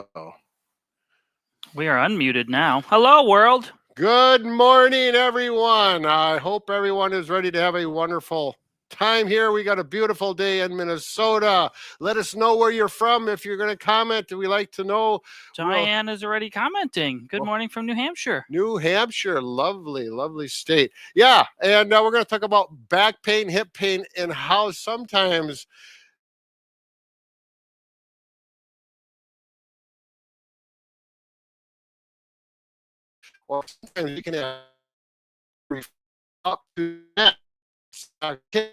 So we are unmuted now. Hello, world. Good morning, everyone. I hope everyone is ready to have a wonderful time here. We got a beautiful day in Minnesota. Let us know where you're from. If you're going to comment, we like to know. Diane is already commenting. Good morning from New Hampshire. New Hampshire, lovely, lovely state. Yeah, and we're going to talk about back pain, hip pain, and how sometimes sometimes you can have up to that. From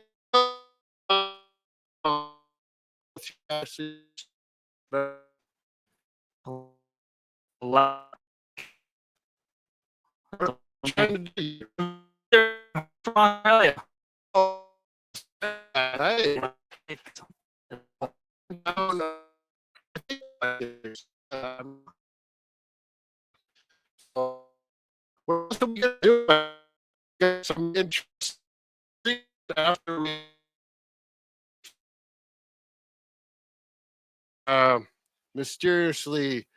Australia. What are we going to do? Get some interest after we mysteriously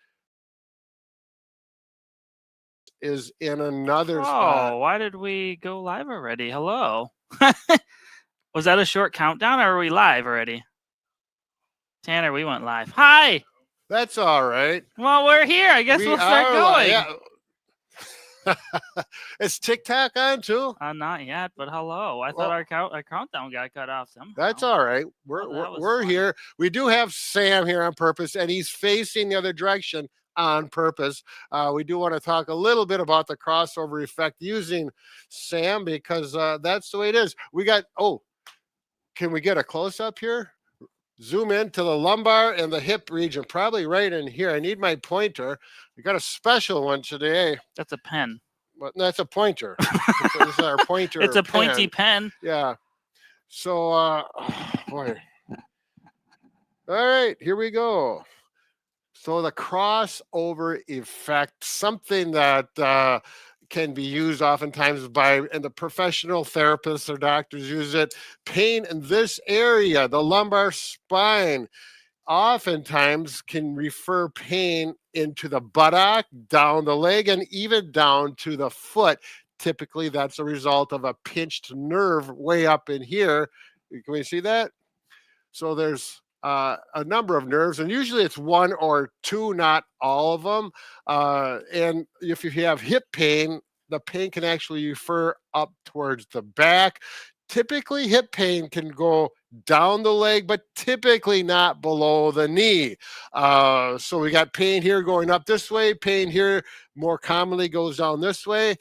is in another spot. Oh, why did we go live already? Hello. Was that a short countdown or are we live already? Tanner, we went live. Hi. That's all right. Well, we're here. I guess we'll start going. Yeah. Is TikTok on too? Not yet, but hello. I thought our countdown got cut off somehow. That's all right. We're here. We do have Sam here on purpose, and he's facing the other direction on purpose. We do want to talk a little bit about the crossover effect using Sam because that's the way it is. We got, can we get a close up here? Zoom into the lumbar and the hip region, probably right in here. I need my pointer. We got a special one today. That's a pen. Well, that's a pointer. This is our pointer. It's a pointy pen. Yeah. So, boy. All right, here we go. So the crossover effect, something that can be used oftentimes and the professional therapists or doctors use it. Pain in this area, the lumbar spine, oftentimes can refer pain into the buttock, down the leg, and even down to the foot. Typically, that's a result of a pinched nerve way up in here. Can we see that? So there's a number of nerves, and usually it's one or two, not all of them. And if you have hip pain, the pain can actually refer up towards the back. Typically, hip pain can go down the leg, but typically not below the knee. So we got pain here going up this way. Pain here more commonly goes down this way.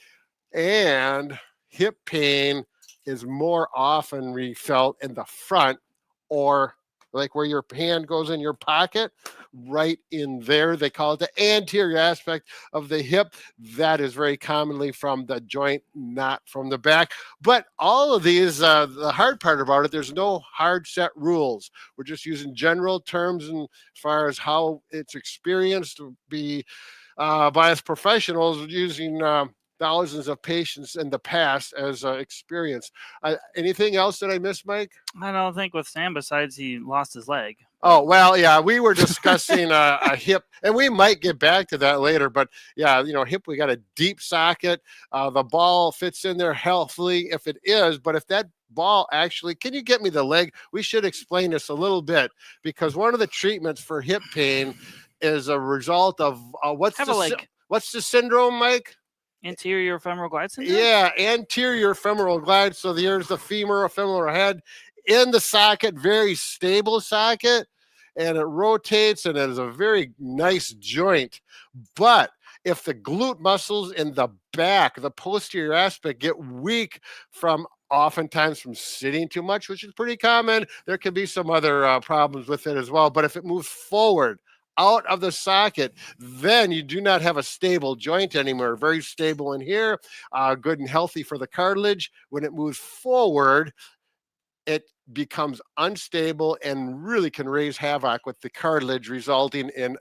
And hip pain is more often felt in the front, or like where your hand goes in your pocket, right in there. They call it the anterior aspect of the hip. That is very commonly from the joint, not from the back. But all of these, the hard part about it, there's no hard set rules. We're just using general terms and as far as how it's experienced to be by us professionals using thousands of patients in the past as experience. Anything else that I missed, Mike? I don't think with Sam, besides he lost his leg. Oh, well, yeah, we were discussing a hip, and we might get back to that later. But yeah, hip, we got a deep socket. The ball fits in there healthily if it is, but if that ball actually, can you get me the leg? We should explain this a little bit because one of the treatments for hip pain is a result of what's the syndrome, Mike? Anterior femoral glide syndrome? Yeah, anterior femoral glide. So here's the femoral head in the socket, very stable socket, and it rotates and it is a very nice joint. But if the glute muscles in the back, the posterior aspect, get weak oftentimes from sitting too much, which is pretty common, there can be some other problems with it as well. But if it moves forward, out of the socket, then you do not have a stable joint anymore. Very stable in here, good and healthy for the cartilage. When it moves forward, it becomes unstable and really can raise havoc with the cartilage, resulting in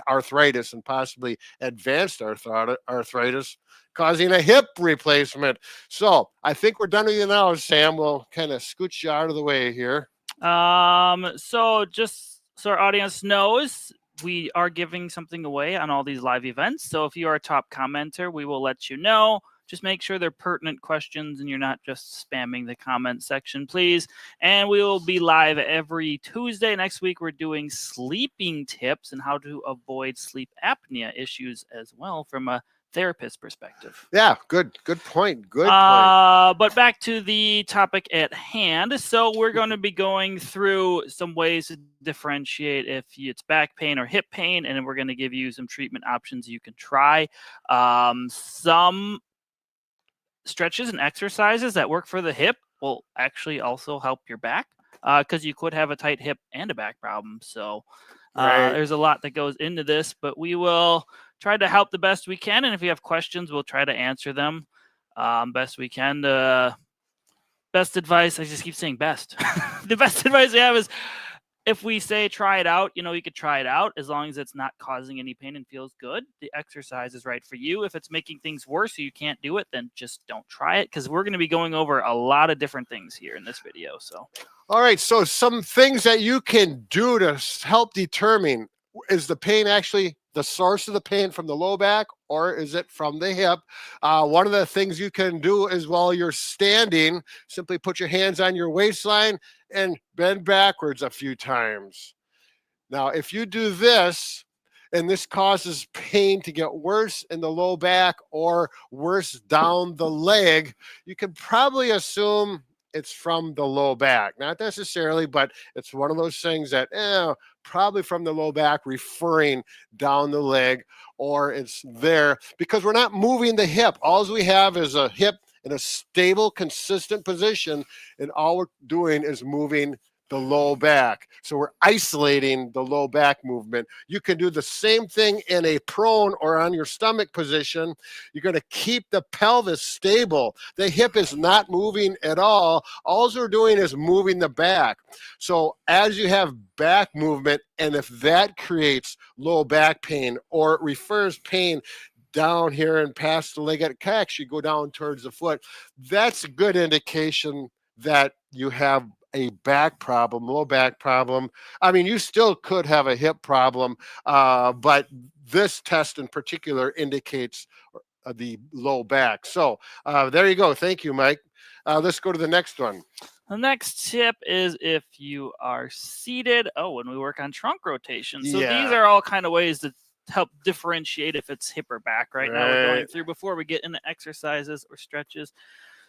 arthritis and possibly advanced arthritis, causing a hip replacement. So I think we're done with you now, Sam. We'll kind of scooch you out of the way here. So just so our audience knows, we are giving something away on all these live events. So if you are a top commenter, we will let you know. Just make sure they're pertinent questions and you're not just spamming the comment section, please. And we will be live every Tuesday. Next week, we're doing sleeping tips and how to avoid sleep apnea issues as well from a therapist perspective. Yeah, good point. Good point. But back to the topic at hand. So we're going to be going through some ways to differentiate if it's back pain or hip pain, and then we're going to give you some treatment options you can try. Some stretches and exercises that work for the hip will actually also help your back because you could have a tight hip and a back problem. So there's a lot that goes into this, but we will try to help the best we can. And if you have questions, we'll try to answer them best we can. Best advice, I just keep saying best. The best advice I have is if we say try it out, you could try it out as long as it's not causing any pain and feels good. The exercise is right for you. If it's making things worse so you can't do it, then just don't try it because we're going to be going over a lot of different things here in this video. So, all right. So some things that you can do to help determine, is the pain actually the source of the pain from the low back or is it from the hip? One of the things you can do is while you're standing, simply put your hands on your waistline and bend backwards a few times. Now, if you do this, and this causes pain to get worse in the low back or worse down the leg, you can probably assume it's from the low back. Not necessarily, but it's one of those things that probably from the low back referring down the leg, or it's there because we're not moving the hip. All we have is a hip in a stable, consistent position, and all we're doing is moving the low back. So we're isolating the low back movement. You can do the same thing in a prone or on your stomach position. You're going to keep the pelvis stable. The hip is not moving at all. All we're doing is moving the back. So as you have back movement, and if that creates low back pain or refers pain down here and past the leg, it can actually go down towards the foot. That's a good indication that you have a back problem, low back problem. I mean, you still could have a hip problem, but this test in particular indicates the low back. So there you go. Thank you, Mike. Let's go to the next one. The next tip is if you are seated. Oh, when we work on trunk rotation. So these are all kind of ways to help differentiate if it's hip or back right now we're going through before we get into exercises or stretches.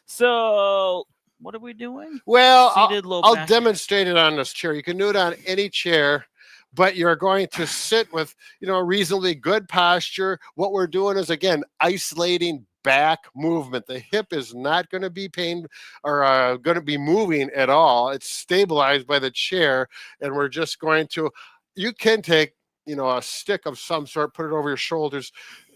So what are we doing? Well, seated, I'll demonstrate it on this chair. You can do it on any chair, but you're going to sit with, a reasonably good posture. What we're doing is, again, isolating back movement. The hip is not going to be pain or going to be moving at all. It's stabilized by the chair, and we're just going to, you can take, a stick of some sort, put it over your shoulders,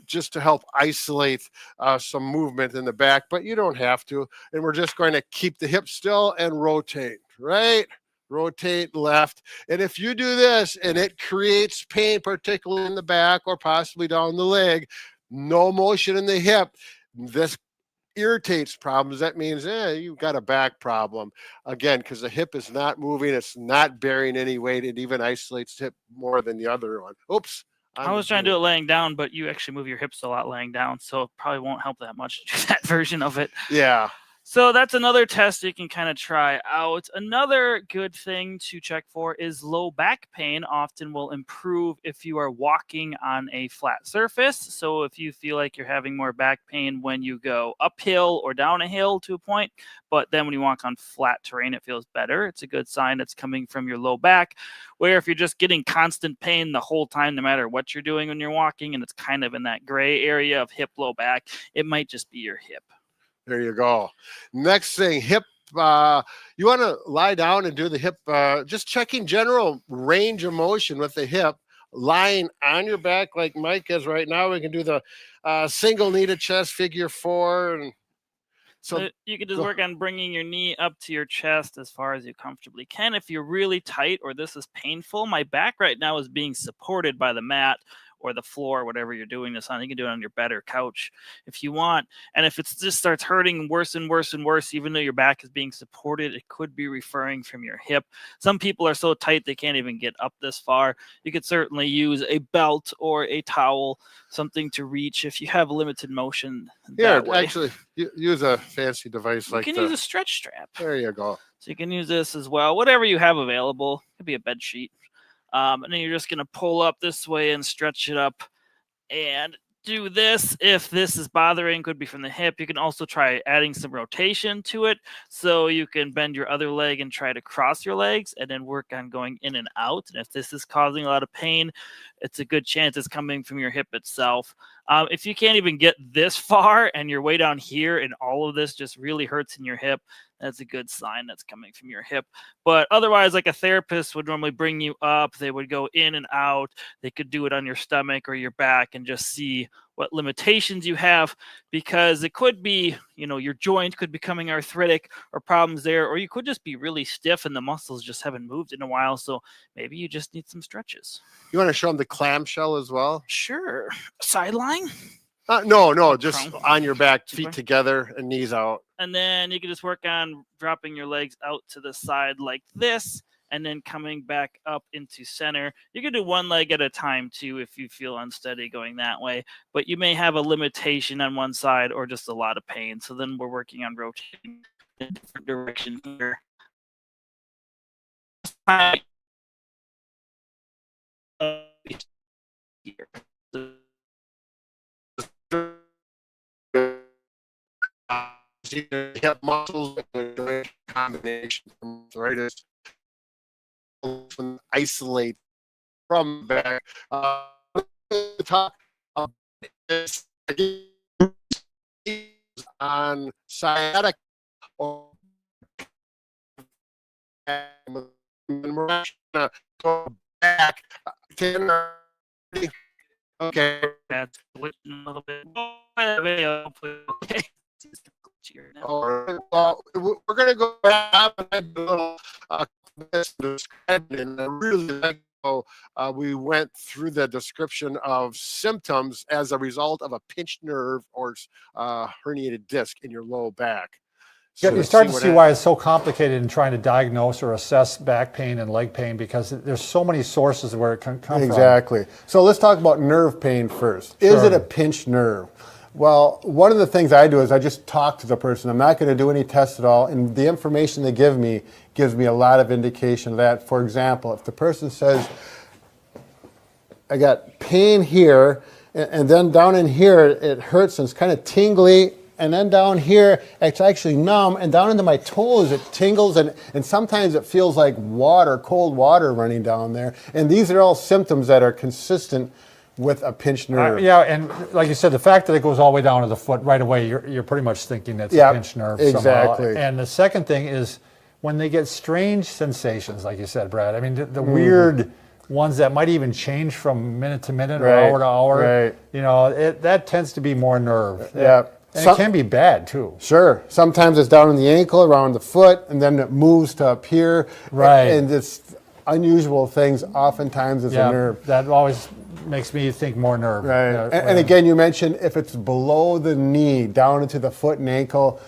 just to help isolate some movement in the back, but you don't have to. And we're just going to keep the hip still and rotate, right? Rotate left. And if you do this and it creates pain, particularly in the back or possibly down the leg, no motion in the hip, this irritates problems. That means you've got a back problem. Again, because the hip is not moving, it's not bearing any weight. It even isolates the hip more than the other one. Oops. I was trying to do it laying down, but you actually move your hips a lot laying down, so it probably won't help that much to do that version of it. Yeah. So that's another test you can kind of try out. Another good thing to check for is low back pain often will improve if you are walking on a flat surface. So if you feel like you're having more back pain when you go uphill or down a hill to a point, but then when you walk on flat terrain, it feels better. It's a good sign it's coming from your low back. Where if you're just getting constant pain the whole time, no matter what you're doing when you're walking, and it's kind of in that gray area of hip, low back, it might just be your hip. There you go. Next thing, hip. You want to lie down and do the hip, just checking general range of motion with the hip, lying on your back like Mike is right now. We can do the single knee to chest, figure 4. And so you can just work on bringing your knee up to your chest as far as you comfortably can. If you're really tight or this is painful, my back right now is being supported by the mat, or the floor, whatever you're doing this on. You can do it on your bed or couch if you want. And if it just starts hurting worse and worse and worse, even though your back is being supported, it could be referring from your hip. Some people are so tight they can't even get up this far. You could certainly use a belt or a towel, something to reach if you have limited motion. Here, actually, use a fancy device like you can use a stretch strap. There you go. So you can use this as well, whatever you have available. It could be a bed sheet. And then you're just going to pull up this way and stretch it up and do this. If this is bothering, could be from the hip. You can also try adding some rotation to it. So you can bend your other leg and try to cross your legs and then work on going in and out. And if this is causing a lot of pain, it's a good chance it's coming from your hip itself. If you can't even get this far and you're way down here and all of this just really hurts in your hip, that's a good sign that's coming from your hip. But otherwise, like a therapist would normally bring you up, they would go in and out. They could do it on your stomach or your back and just see what limitations you have, because it could be, your joint could be becoming arthritic or problems there, or you could just be really stiff and the muscles just haven't moved in a while. So maybe you just need some stretches. You want to show them the clamshell as well? Sure. Sideline? No, just on your back, feet together and knees out. And then you can just work on dropping your legs out to the side like this, and then coming back up into center. You can do one leg at a time too if you feel unsteady going that way, but you may have a limitation on one side or just a lot of pain. So then we're working on rotating in different directions here. Hip muscles combination from arthritis isolate from back. The top of this on sciatic or and we're actually gonna go back to okay. That's a little bit. Okay. Well, we're going to go back and a little describing. I really like how we went through the description of symptoms as a result of a pinched nerve or herniated disc in your low back. So you start to see why it's so complicated in trying to diagnose or assess back pain and leg pain, because there's so many sources where it can come from. Exactly. So let's talk about nerve pain first. Is it a pinched nerve? Well, one of the things I do is I just talk to the person. I'm not going to do any tests at all, and the information they give me gives me a lot of indication that, for example, if the person says, I got pain here, and then down in here it hurts and it's kind of tingly, and then down here it's actually numb, and down into my toes it tingles, and sometimes it feels like water, cold water running down there. And these are all symptoms that are consistent with a pinched nerve. Yeah, and like you said, the fact that it goes all the way down to the foot right away, you're pretty much thinking that's a pinched nerve exactly. somehow. And the second thing is when they get strange sensations, like you said, Brad. I mean, the weird ones that might even change from minute to minute or hour to hour. Right. That tends to be more nerve. Yeah. And it can be bad too. Sure. Sometimes it's down in the ankle, around the foot, and then it moves to up here. Right. And it's unusual things. Oftentimes it's a nerve. That always makes me think more nerve. Right. And again, you mentioned if it's below the knee, down into the foot and ankle,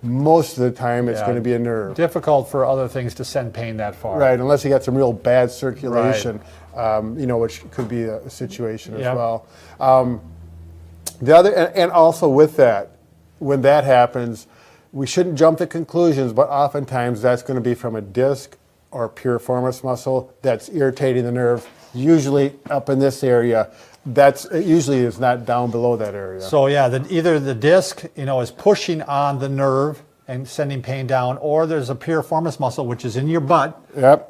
most of the time it's going to be a nerve. Difficult for other things to send pain that far. Right, unless you got some real bad circulation, which could be a situation as well. The other, and also with that, when that happens, we shouldn't jump to conclusions, but oftentimes that's going to be from a disc or piriformis muscle that's irritating the nerve, usually up in this area. That's usually is not down below that area. So either the disc, is pushing on the nerve and sending pain down, or there's a piriformis muscle which is in your butt,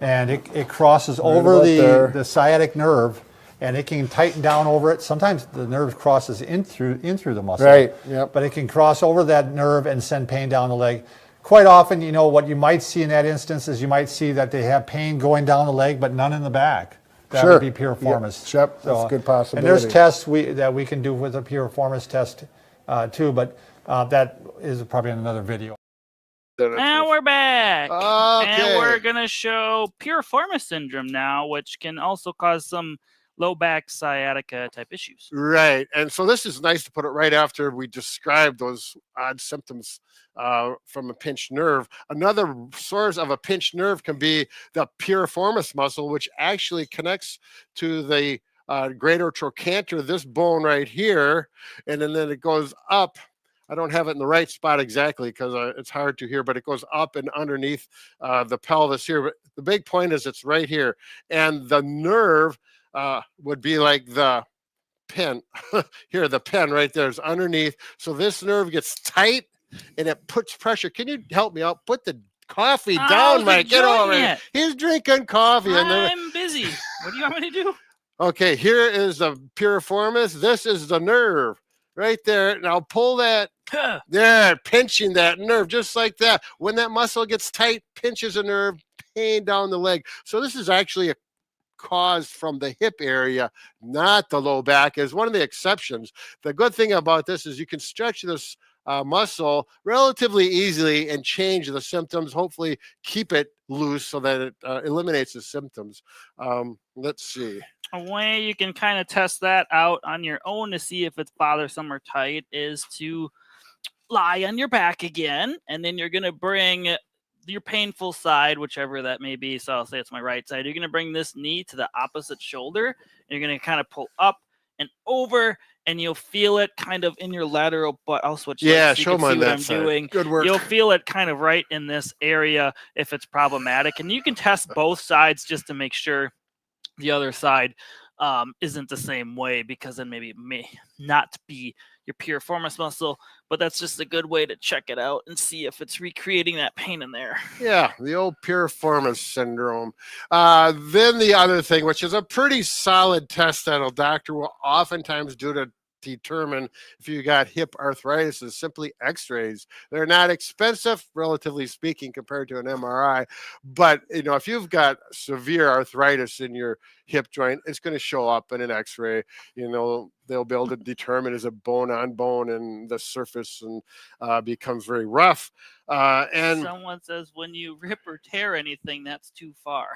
and it crosses over the sciatic nerve, and it can tighten down over it. Sometimes the nerve crosses in through the muscle, but it can cross over that nerve and send pain down the leg. Quite often, what you might see in that instance is you might see that they have pain going down the leg, but none in the back. That would be piriformis. Yep, that's a good possibility. And there's tests that we can do with a piriformis test too, but that is probably in another video. And we're back. Okay. And we're going to show piriformis syndrome now, which can also cause some low back sciatica type issues. Right. And so this is nice to put it right after we describe those odd symptoms from a pinched nerve. Another source of a pinched nerve can be the piriformis muscle, which actually connects to the greater trochanter, this bone right here, and then it goes up. I don't have it in the right spot exactly because it's hard to hear, but it goes up and underneath the pelvis here. But the big point is it's right here. And the nerve would be like the pin here. The pin right there is underneath. So this nerve gets tight and it puts pressure. Can you help me out? Put the coffee down, Mike. Get over here. He's drinking coffee. I'm busy. What do you want me to do? Okay, here is the piriformis. This is the nerve right there. Now pull that. There, pinching that nerve just like that. When that muscle gets tight, pinches a nerve, pain down the leg. So this is actually a cause from the hip area, not the low back, is one of the exceptions. The good thing about this is you can stretch this muscle relatively easily and change the symptoms, hopefully keep it loose so that it eliminates the symptoms. Let's see. A way you can kind of test that out on your own to see if it's bothersome or tight is to lie on your back again, and then you're going to bring your painful side, whichever that may be. So I'll say it's my right side. You're going to bring this knee to the opposite shoulder, and you're going to kind of pull up and over, and you'll feel it kind of in your lateral butt. I'll switch. Yeah, so show me on that I'm side. doing. Good work. You'll feel it kind of right in this area if it's problematic, and you can test both sides just to make sure the other side isn't the same way, because then maybe it may not be your piriformis muscle, but that's just a good way to check it out and see if it's recreating that pain in there. Yeah, the old piriformis syndrome. Then the other thing, which is a pretty solid test that a doctor will oftentimes do to determine if you got hip arthritis, is simply x-rays. They're not expensive, relatively speaking, compared to an MRI, but if you've got severe arthritis in your hip joint, it's going to show up in an x-ray. They'll be able to determine, is it bone on bone, and the surface and becomes very rough. And someone says when you rip or tear anything, that's too far.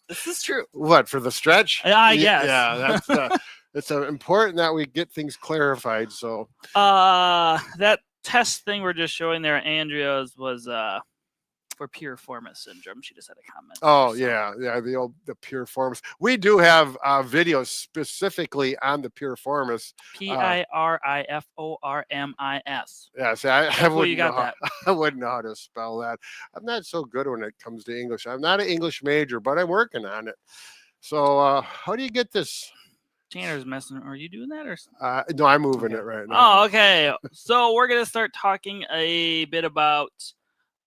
This is true. What, for the stretch? I guess. Yeah, that's it's important that we get things clarified. So that test thing we're just showing there, Andrea's, was for piriformis syndrome. She just had a comment. Oh, yeah, the piriformis. We do have videos specifically on the piriformis. Piriformis. Yeah, see, I wouldn't got that. I wouldn't know how to spell that. I'm not so good when it comes to English. I'm not an English major, but I'm working on it. So how do you get this? Tanner's messing. Are you doing that, or? No, I'm moving it right now. Oh, okay. So we're gonna start talking a bit about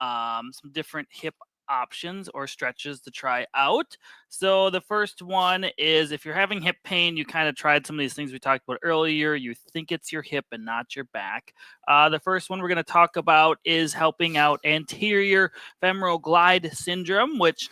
some different hip options or stretches to try out. So the first one is, if you're having hip pain, you kind of tried some of these things we talked about earlier, you think it's your hip and not your back. The first one we're going to talk about is helping out anterior femoral glide syndrome, which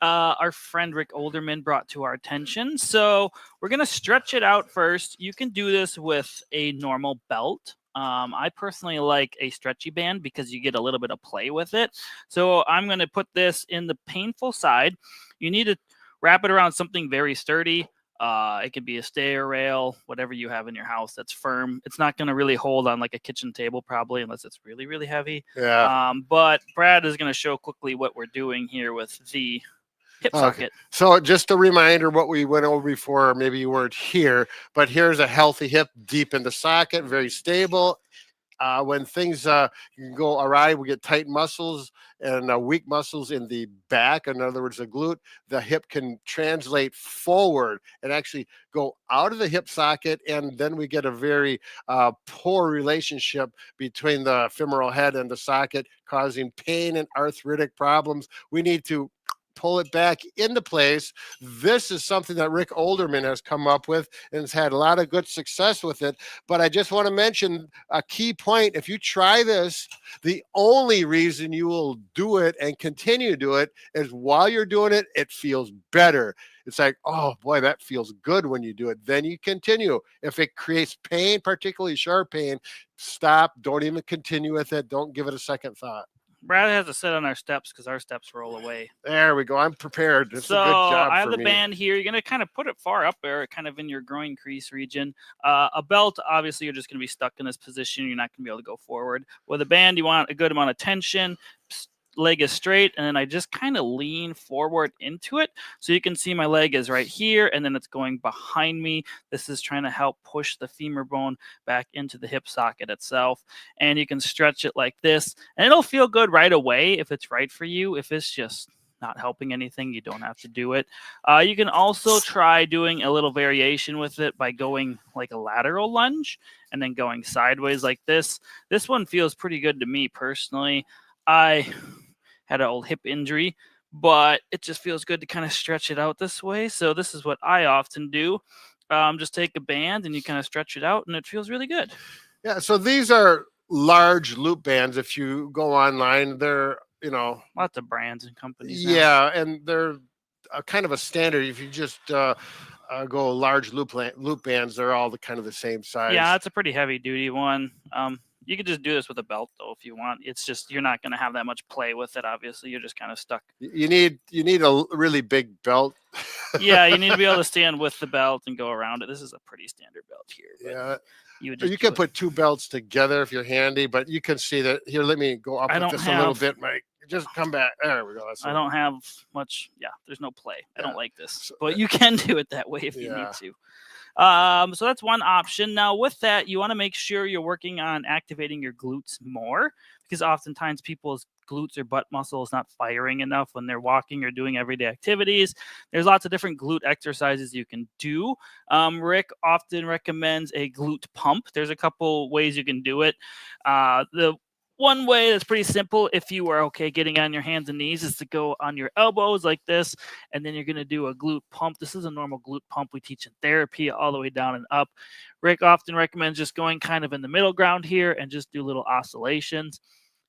our friend Rick Olderman brought to our attention. So we're going to stretch it out first. You can do this with a normal belt. I personally like a stretchy band because you get a little bit of play with it. So I'm going to put this in the painful side. You need to wrap it around something very sturdy. It could be a stair rail, whatever you have in your house that's firm. It's not going to really hold on like a kitchen table probably, unless it's really, really heavy. Yeah. But Brad is going to show quickly what we're doing here with the hip socket. So just a reminder what we went over before, maybe you weren't here, but here's a healthy hip deep in the socket, very stable. When things can go awry, we get tight muscles and weak muscles in the back. In other words, the glute, the hip can translate forward and actually go out of the hip socket. And then we get a very poor relationship between the femoral head and the socket, causing pain and arthritic problems. We need to pull it back into place. This is something that Rick Olderman has come up with and has had a lot of good success with it. But I just want to mention a key point. If you try this, the only reason you will do it and continue to do it is while you're doing it, it feels better. It's like, oh boy, that feels good when you do it. Then you continue. If it creates pain, particularly sharp pain, stop. Don't even continue with it. Don't give it a second thought. Brad has to sit on our steps because our steps roll away. There we go. I'm prepared. It's So a good job I have for the me. band here. You're going to kind of put it far up there, kind of in your groin crease region. A belt, obviously, you're just going to be stuck in this position. You're not going to be able to go forward. With a band, you want a good amount of tension. Leg is straight, and then I just kind of lean forward into it. So you can see my leg is right here, and then it's going behind me. This is trying to help push the femur bone back into the hip socket itself. And you can stretch it like this, and it'll feel good right away if it's right for you. If it's just not helping anything, you don't have to do it. You can also try doing a little variation with it by going like a lateral lunge and then going sideways like this. This one feels pretty good to me personally. I had an old hip injury, but it just feels good to kind of stretch it out this way. So this is what I often do. Just take a band and you kind of stretch it out, and it feels really good. Yeah, so these are large loop bands. If you go online, they're, lots of brands and companies now. Yeah, and they're kind of a standard. If you just go large loop bands, they're all kind of the same size. Yeah, it's a pretty heavy duty one. You could just do this with a belt though if you want. It's just you're not going to have that much play with it. Obviously, you're just kind of stuck. You need a really big belt. Yeah, you need to be able to stand with the belt and go around it. This is a pretty standard belt here. Yeah. You can put two belts together if you're handy, but you can see that here. Let me go up with this a little bit, Mike. Just come back. There we go. I don't have much. Yeah, there's no play. I don't like this, but you can do it that way if you need to. So that's one option. Now with that, you want to make sure you're working on activating your glutes more, because oftentimes people's glutes or butt muscle is not firing enough when they're walking or doing everyday activities. There's lots of different glute exercises you can do. Rick often recommends a glute pump. There's a couple ways you can do it. The one way that's pretty simple, if you are okay getting on your hands and knees, is to go on your elbows like this, and then you're going to do a glute pump. This is a normal glute pump we teach in therapy, all the way down and up. Rick often recommends just going kind of in the middle ground here and just do little oscillations.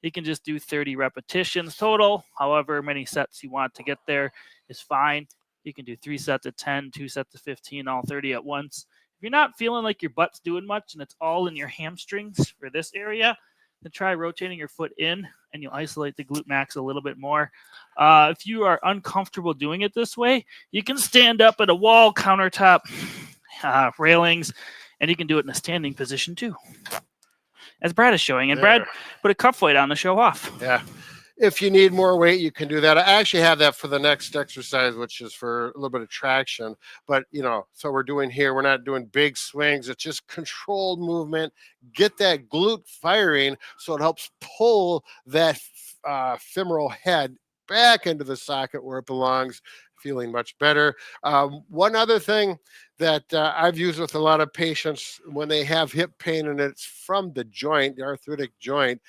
You can just do 30 repetitions total. However many sets you want to get there is fine. You can do 3 sets of 10, 2 sets of 15, all 30 at once. If you're not feeling like your butt's doing much and it's all in your hamstrings for this area, then try rotating your foot in, and you'll isolate the glute max a little bit more. If you are uncomfortable doing it this way, you can stand up at a wall, countertop, railings, and you can do it in a standing position too, as Brad is showing. And Brad put a cuff weight on to show off. Yeah. If you need more weight, you can do that. I actually have that for the next exercise, which is for a little bit of traction. But, so we're doing here, we're not doing big swings. It's just controlled movement. Get that glute firing so it helps pull that femoral head back into the socket where it belongs, feeling much better. One other thing that I've used with a lot of patients when they have hip pain and it's from the joint, the arthritic joint,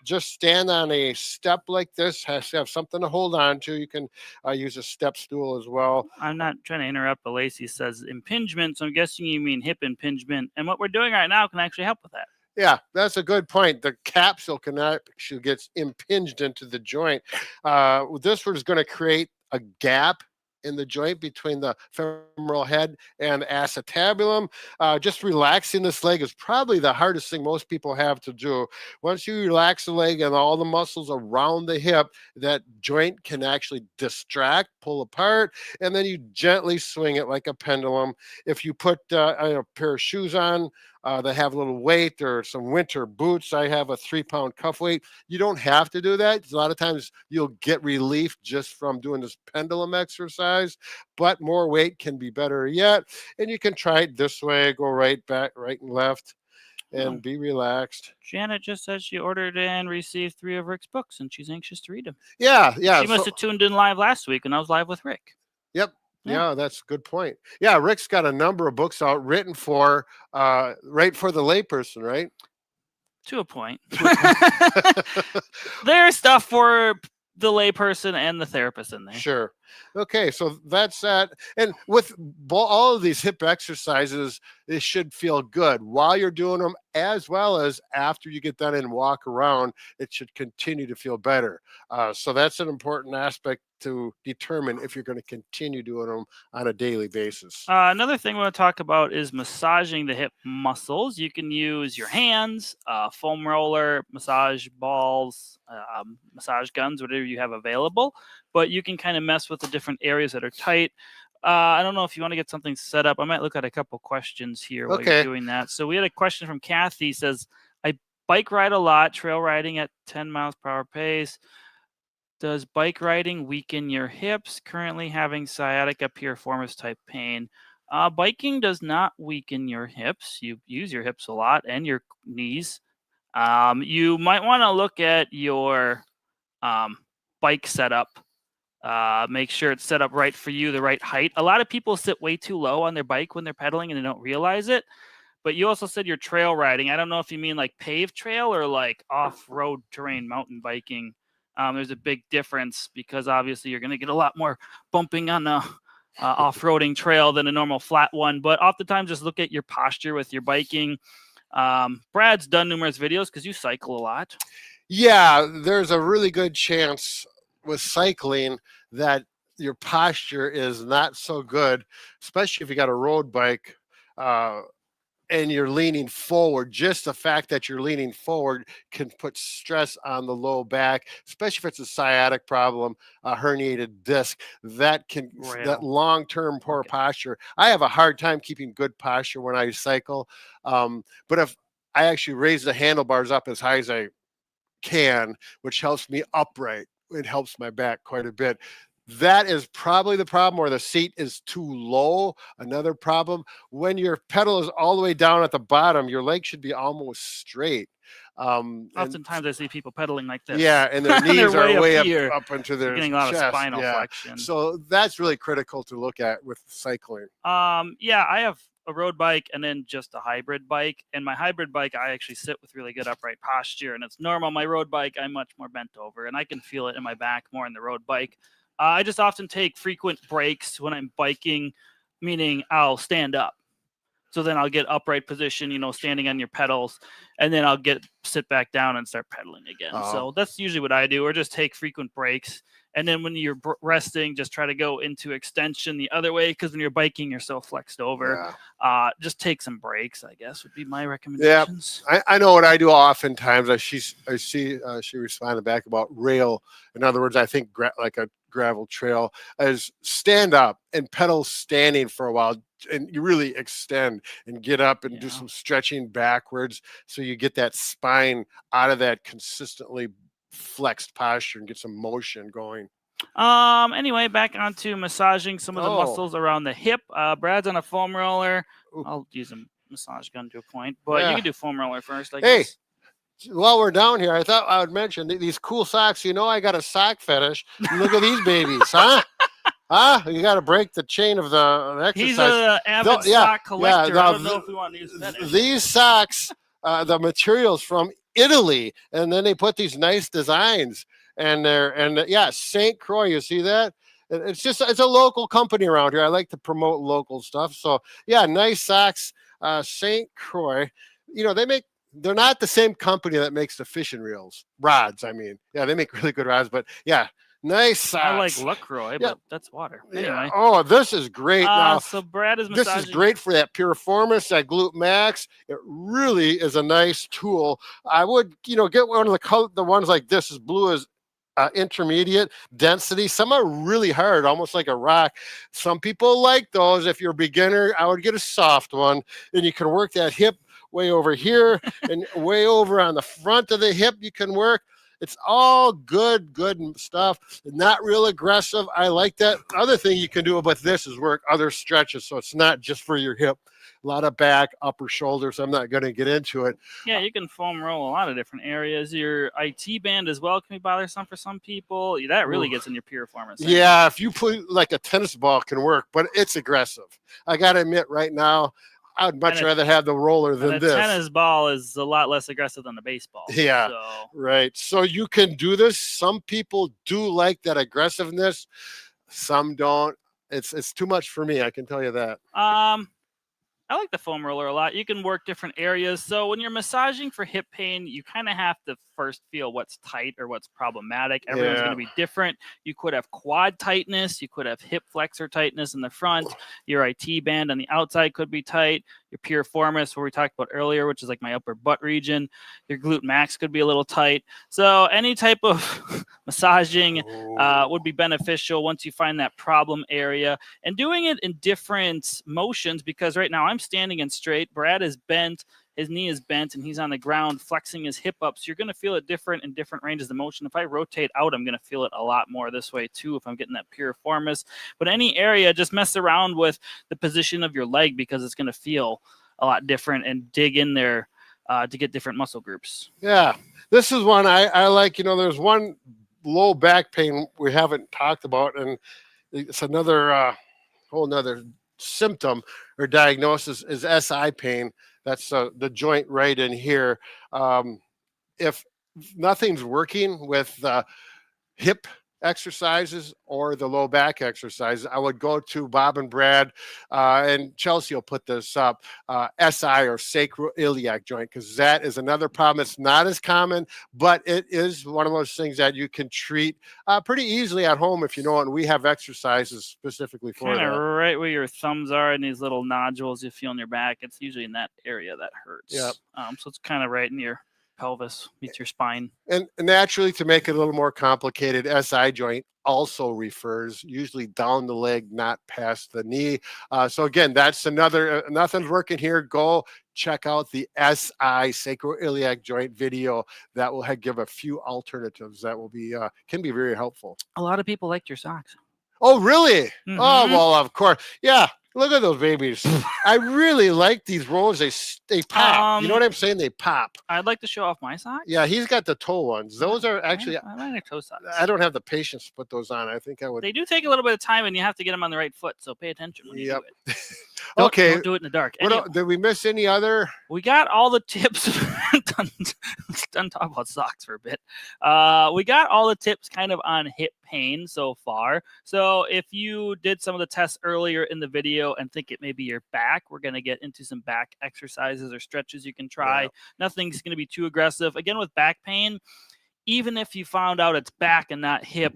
just stand on a step like this, has to have something to hold on to. You can use a step stool as well. I'm not trying to interrupt, but Lacey says impingement, so I'm guessing you mean hip impingement. And what we're doing right now can actually help with that. Yeah, that's a good point. The capsule can actually get impinged into the joint. This was going to create a gap in the joint between the femoral head and acetabulum. Just relaxing this leg is probably the hardest thing most people have to do. Once you relax the leg and all the muscles around the hip, that joint can actually distract, pull apart, and then you gently swing it like a pendulum. If you put a pair of shoes on that have a little weight, or some winter boots, I have a 3-pound cuff weight. You don't have to do that. A lot of times you'll get relief just from doing this pendulum exercise, but more weight can be better yet. And you can try it this way, go right, back, right and left, and be relaxed. Janet just says she ordered and received 3 of Rick's books, and she's anxious to read them. Yeah. She must have tuned in live last week when I was live with Rick. Yep. Yeah, that's a good point. Yeah, Rick's got a number of books out written for right for the layperson, right? To a point. There's stuff for the layperson and the therapist in there. Sure. Okay, so that's that. And with all of these hip exercises, it should feel good while you're doing them, as well as after you get done and walk around. It should continue to feel better. So that's an important aspect to determine if you're going to continue doing them on a daily basis. Another thing we want to talk about is massaging the hip muscles. You can use your hands, foam roller, massage balls, massage guns, whatever you have available. But you can kind of mess with the different areas that are tight. I don't know if you want to get something set up. I might look at a couple questions here while you're doing that. So we had a question from Kathy. Says, I bike ride a lot, trail riding at 10 miles per hour pace. Does bike riding weaken your hips? Currently having sciatica piriformis type pain. Biking does not weaken your hips. You use your hips a lot and your knees. You might want to look at your bike setup. Make sure it's set up right for you, the right height. A lot of people sit way too low on their bike when they're pedaling and they don't realize it. But you also said you're trail riding. I don't know if you mean like paved trail or like off-road terrain mountain biking. There's a big difference because obviously you're going to get a lot more bumping on the off-roading trail than a normal flat one. But oftentimes just look at your posture with your biking. Brad's done numerous videos because you cycle a lot. Yeah, there's a really good chance with cycling that your posture is not so good, especially if you got a road bike. And you're leaning forward. Just the fact that you're leaning forward can put stress on the low back, especially if it's a sciatic problem, a herniated disc. That can that long-term poor posture. I have a hard time keeping good posture when I cycle, but if I actually raise the handlebars up as high as I can, which helps me upright, it helps my back quite a bit. That is probably the problem, or the seat is too low. Another problem, when your pedal is all the way down at the bottom, your leg should be almost straight. Oftentimes I see people pedaling like this. Yeah, and their knees are way up into their getting a lot chest. of spinal flexion. So that's really critical to look at with cycling. Yeah, I have a road bike and then just a hybrid bike. And my hybrid bike, I actually sit with really good upright posture, and it's normal. My road bike, I'm much more bent over, and I can feel it in my back more in the road bike. I just often take frequent breaks when I'm biking, meaning I'll stand up. So then I'll get upright position, standing on your pedals, and then I'll sit back down and start pedaling again. So that's usually what I do, or just take frequent breaks. And then when you're resting, just try to go into extension the other way, because when you're biking, you're so flexed over. Just take some breaks, I guess, would be my recommendations. Yeah, I know what I do oftentimes. I see she responded back about rail. In other words, I think like a gravel trail is stand up and pedal standing for a while, and you really extend and get up and do some stretching backwards, so you get that spine out of that consistently flexed posture and get some motion going. Anyway, back onto massaging some of the muscles around the hip. Brad's on a foam roller. I'll use a massage gun to a point, but you can do foam roller first, I guess. While we're down here, I thought I would mention these cool socks. I got a sock fetish. Look at these babies, huh? You got to break the chain of the exercise. He's an avid sock collector. I don't know if we want to use that. These socks, the materials from Italy, and then they put these nice designs, and St. Croix. You see that? It's a local company around here. I like to promote local stuff. So nice socks. St. Croix. They're not the same company that makes the fishing rods. I mean, they make really good rods, but nice socks. I like LaCroix, but that's water. Anyway. Oh, this is great. So Brad is massaging. This is great for that Piriformis, that Glute Max. It really is a nice tool. I would, get one of the ones like this, as blue as intermediate density. Some are really hard, almost like a rock. Some people like those. If you're a beginner, I would get a soft one, and you can work that hip way over here and way over on the front of the hip. You can work. It's all good stuff. Not real aggressive. I like that. Other thing you can do about this is work other stretches, so it's not just for your hip. A lot of back, upper shoulders. I'm not going to get into it. Yeah, you can foam roll a lot of different areas. Your IT band as well can be bothersome for some people. That really gets in your piriformis. Yeah, if you put like a tennis ball can work, but it's aggressive. I got to admit right now, I would much rather have the roller than this. A tennis ball is a lot less aggressive than a baseball. Yeah, right. So you can do this. Some people do like that aggressiveness. Some don't. It's too much for me. I can tell you that. I like the foam roller a lot. You can work different areas. So when you're massaging for hip pain, you kind of have to first feel what's tight or what's problematic. Everyone's going to be different. You could have quad tightness. You could have hip flexor tightness in the front. Your IT band on the outside could be tight. Your piriformis, where we talked about earlier, which is like my upper butt region. Your glute max could be a little tight. So any type of massaging would be beneficial once you find that problem area. And doing it in different motions, because right now I'm standing in straight. Brad is bent. His knee is bent, and he's on the ground flexing his hip up. So you're going to feel it different in different ranges of motion. If I rotate out, I'm going to feel it a lot more this way too if I'm getting that piriformis. But any area, just mess around with the position of your leg because it's going to feel a lot different, and dig in there to get different muscle groups. Yeah, this is one I like. There's one low back pain we haven't talked about, and it's another whole nother symptom or diagnosis is SI pain. That's the joint right in here. If nothing's working with hip exercises or the low back exercises, I would go to Bob and Brad, and Chelsea will put this up, SI or sacroiliac joint, because that is another problem. It's not as common, but it is one of those things that you can treat pretty easily at home if you know it. And we have exercises specifically for kind of that. right where your thumbs are and these little nodules you feel in your back. It's usually in that area that hurts. Yep. So it's kind of right in your pelvis, meets your spine. And naturally, to make it a little more complicated, SI joint also refers usually down the leg, not past the knee. So again, that's another, nothing's working here. Go check out the SI sacroiliac joint video. That will give a few alternatives that will be can be very helpful. A lot of people liked your socks. Oh, really? Mm-hmm. Oh, well, of course. Yeah. Look at those babies. I really like these rolls. They pop. You know what I'm saying? They pop. I'd like to show off my socks. Yeah, he's got the toe ones. Those are actually. I like toe socks. I don't have the patience to put those on. I think I would. They do take a little bit of time, and you have to get them on the right foot. So pay attention when you do it. Okay. Don't do it in the dark. Anyway, did we miss any other? We got all the tips. Done talk about socks for a bit. We got all the tips kind of on hip pain so far. So if you did some of the tests earlier in the video and think it may be your back, we're going to get into some back exercises or stretches you can try. Yeah. Nothing's going to be too aggressive. Again, with back pain, even if you found out it's back and not hip,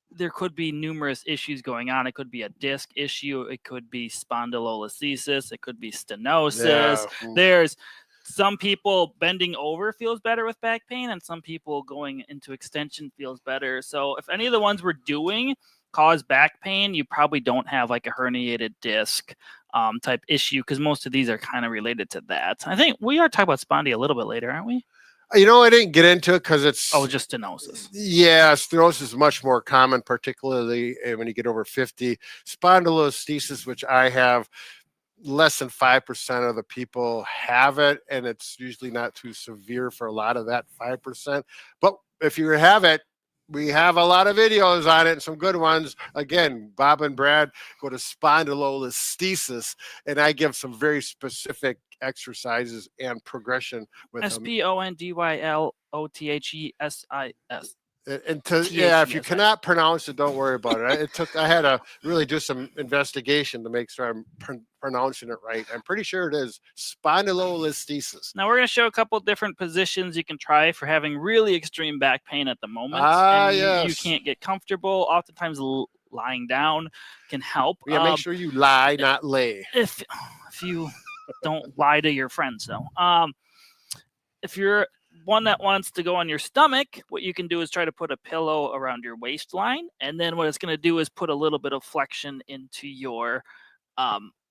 there could be numerous issues going on. It could be a disc issue. It could be spondylolisthesis. It could be stenosis. Yeah. There's some people bending over feels better with back pain, and some people going into extension feels better. So if any of the ones we're doing cause back pain, you probably don't have like a herniated disc type issue, because most of these are kind of related to that. I think we are talking about spondy a little bit later, aren't we? I didn't get into it because it's... Oh, just stenosis. Yeah, stenosis is much more common, particularly when you get over 50. Spondylolisthesis, which I have, less than 5% of the people have it, and it's usually not too severe for a lot of that 5%. But if you have it, we have a lot of videos on it, and some good ones. Again, Bob and Brad go to spondylolisthesis, and I give some very specific exercises and progression with SPONDYLOTHESIS. And if you cannot pronounce it, don't worry about it. I had to really do some investigation to make sure I'm pronouncing it right. I'm pretty sure it is spondylolisthesis. Now we're going to show a couple different positions you can try for having really extreme back pain at the moment. Yes. You can't get comfortable. Oftentimes lying down can help. Yeah, make sure you lie, not lay. If you don't lie to your friends, though. If you're one that wants to go on your stomach, what you can do is try to put a pillow around your waistline, and then what it's going to do is put a little bit of flexion into your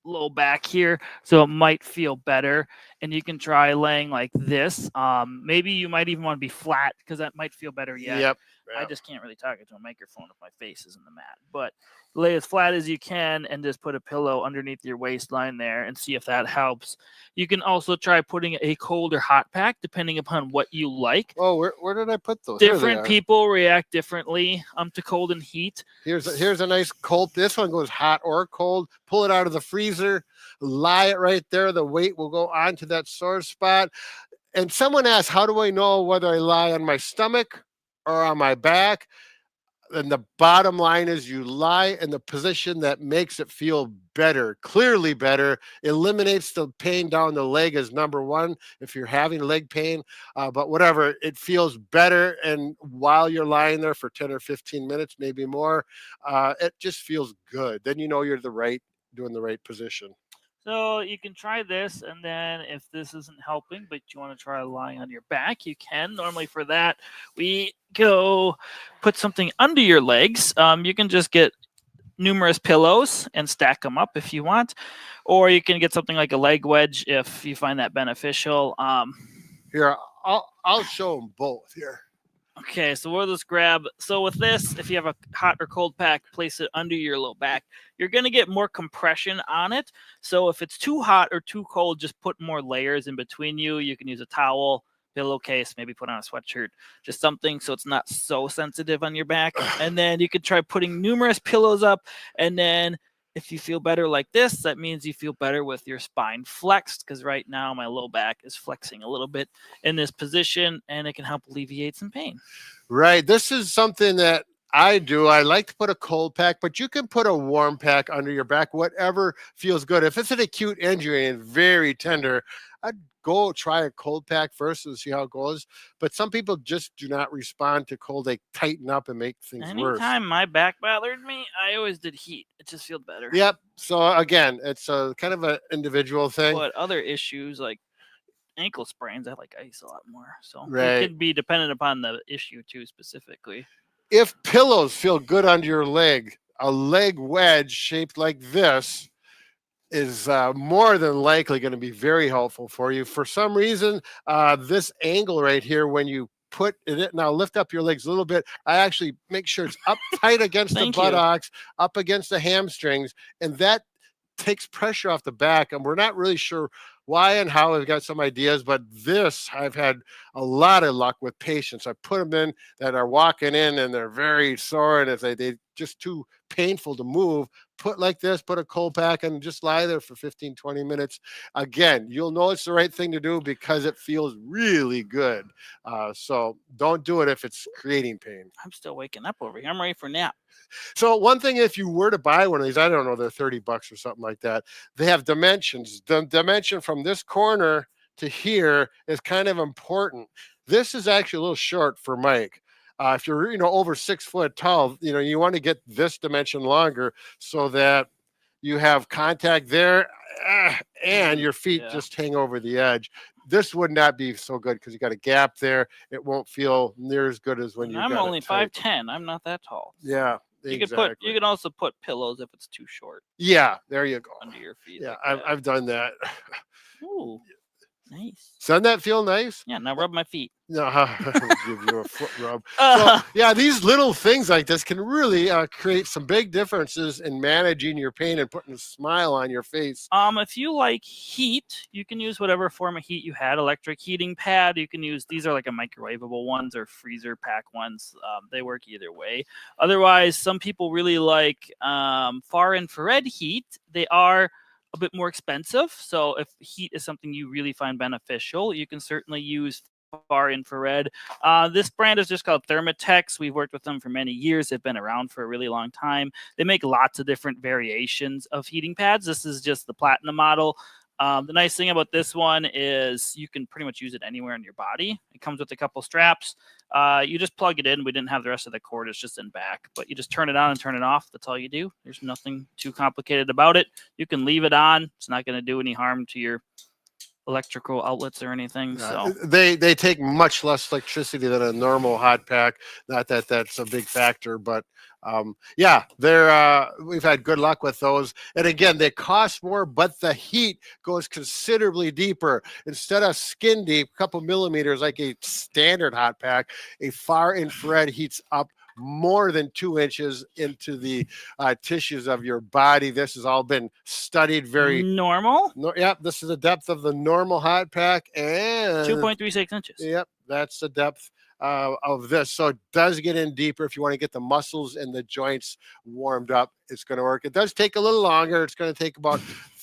low back here, so it might feel better. And you can try laying like this. Maybe you might even want to be flat, because that might feel better. Yep. I just can't really talk into a microphone if my face is in the mat, but lay as flat as you can and just put a pillow underneath your waistline there and see if that helps. You can also try putting a cold or hot pack, depending upon what you like. Oh, where did I put those? Different people react differently to cold and heat. Here's a nice cold. This one goes hot or cold. Pull it out of the freezer, lie it right there. The weight will go onto that sore spot. And someone asked, how do I know whether I lie on my stomach or on my back? And the bottom line is you lie in the position that makes it feel better, clearly better, eliminates the pain down the leg is number one if you're having leg pain. But whatever, it feels better. And while you're lying there for 10 or 15 minutes, maybe more, it just feels good. Then you know you're doing the right position. So you can try this, and then if this isn't helping, but you want to try lying on your back, you can. Normally for that, we go put something under your legs. You can just get numerous pillows and stack them up if you want, or you can get something like a leg wedge if you find that beneficial. Here, I'll show them both here. Okay, so we'll just grab, so with this, if you have a hot or cold pack, place it under your low back. You're going to get more compression on it. So if it's too hot or too cold, just put more layers in between you. You can use a towel, pillowcase, maybe put on a sweatshirt, just something so it's not so sensitive on your back. And then you could try putting numerous pillows up, and then if you feel better like this, that means you feel better with your spine flexed, because right now my low back is flexing a little bit in this position, and it can help alleviate some pain. Right. This is something that I do. I like to put a cold pack, but you can put a warm pack under your back, whatever feels good. If it's an acute injury and very tender, I'd go try a cold pack first and see how it goes. But some people just do not respond to cold. They tighten up and make things worse. Anytime my back bothered me, I always did heat. It just feels better. Yep. So again, it's a kind of an individual thing. But other issues like ankle sprains, I like ice a lot more. So Right. it could be dependent upon the issue too, specifically. If pillows feel good under your leg, a leg wedge shaped like this is more than likely going to be very helpful for you. For some reason, this angle right here, when you put it, now lift up your legs a little bit. I actually make sure it's up tight against the buttocks, up against the hamstrings, and that takes pressure off the back. And we're not really sure why and how. We've got some ideas, but this, I've had a lot of luck with patients. I put them in that are walking in and they're very sore, and if they just too painful to move, put like this, put a cold pack and just lie there for 15, 20 minutes. Again, you'll know it's the right thing to do because it feels really good. So don't do it if it's creating pain. I'm still waking up over here. I'm ready for a nap. So one thing, if you were to buy one of these, I don't know, they're $30 or something like that. They have dimensions. The dimension from this corner to here is kind of important. This is actually a little short for Mike. If you're, over 6 foot tall, you want to get this dimension longer so that you have contact there and your feet just hang over the edge. This would not be so good because you got a gap there. It won't feel near as good as when I'm only 5'10". I'm not that tall. Yeah. Exactly. You can also put pillows if it's too short. Yeah, there you go. Under your feet. Yeah, like I've done that. Ooh, nice. Doesn't that feel nice? Yeah, now rub my feet. No, I'll give you a foot rub. So, yeah, these little things like this can really create some big differences in managing your pain and putting a smile on your face. If you like heat, you can use whatever form of heat you had. Electric heating pad, you can use. These are like a microwavable ones or freezer pack ones. They work either way. Otherwise, some people really like far infrared heat. They are a bit more expensive. So if heat is something you really find beneficial, you can certainly use far infrared. This brand is just called Therapeutic. We've worked with them for many years. They've been around for a really long time. They make lots of different variations of heating pads. This is just the platinum model. The nice thing about this one is you can pretty much use it anywhere in your body. It comes with a couple straps. You just plug it in. We didn't have the rest of the cord. It's just in back, but you just turn it on and turn it off. That's all you do. There's nothing too complicated about it. You can leave it on. It's not going to do any harm to your electrical outlets or anything. So they take much less electricity than a normal hot pack. Not that that's a big factor, but yeah, we've had good luck with those. And again, they cost more, but the heat goes considerably deeper. Instead of skin deep, a couple millimeters like a standard hot pack, a far infrared heats up more than 2 inches into the tissues of your body. This has all been studied very normal. Yep, this is the depth of the normal hot pack, and 2.36 inches. Yep, that's the depth of this. So it does get in deeper. If you want to get the muscles and the joints warmed up, it's going to work. It does take a little longer. It's going to take about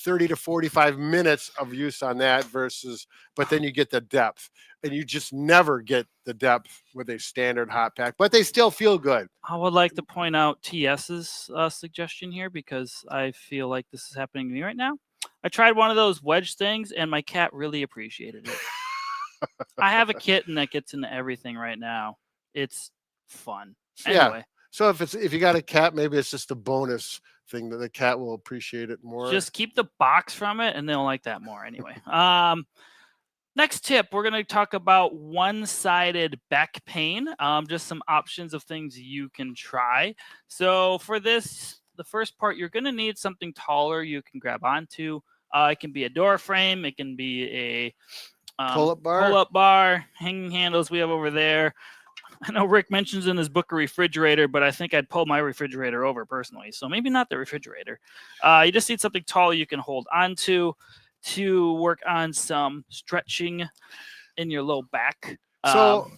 30 to 45 minutes of use on that versus, but then you get the depth, and you just never get the depth with a standard hot pack, but they still feel good. I would like to point out TS's suggestion here because I feel like this is happening to me right now. I tried one of those wedge things, and my cat really appreciated it. I have a kitten that gets into everything right now. It's fun. Anyway. Yeah. So if you got a cat, maybe it's just a bonus thing that the cat will appreciate it more. Just keep the box from it, and they'll like that more anyway. Next tip, we're going to talk about one-sided back pain. Just some options of things you can try. So for this, the first part, you're going to need something taller you can grab onto. It can be a door frame. It can be a pull-up bar, hanging handles we have over there. I know Rick mentions in his book a refrigerator, but I think I'd pull my refrigerator over personally. So maybe not the refrigerator. You just need something tall you can hold onto to work on some stretching in your low back. So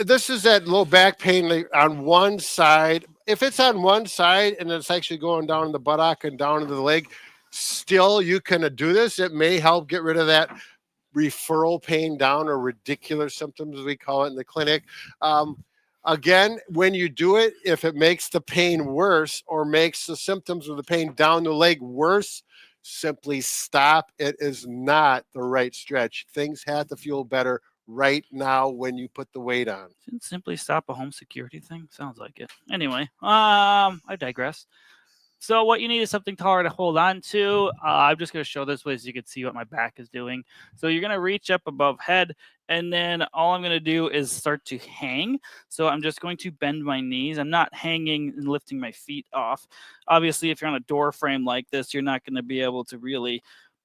this is that low back pain on one side. If it's on one side and it's actually going down the buttock and down into the leg, still you can do this. It may help get rid of that referral pain down, or radicular symptoms, as we call it in the clinic. Again, when you do it, if it makes the pain worse or makes the symptoms of the pain down the leg worse, simply stop. It is not the right stretch. Things have to feel better right now when you put the weight on. Didn't simply stop a home security thing? Sounds like it. Anyway, I digress. So what you need is something taller to hold on to. I'm just going to show this way so you can see what my back is doing. So you're going to reach up above head, and then all I'm going to do is start to hang. So I'm just going to bend my knees. I'm not hanging and lifting my feet off. Obviously, if you're on a door frame like this, you're not going to be able to really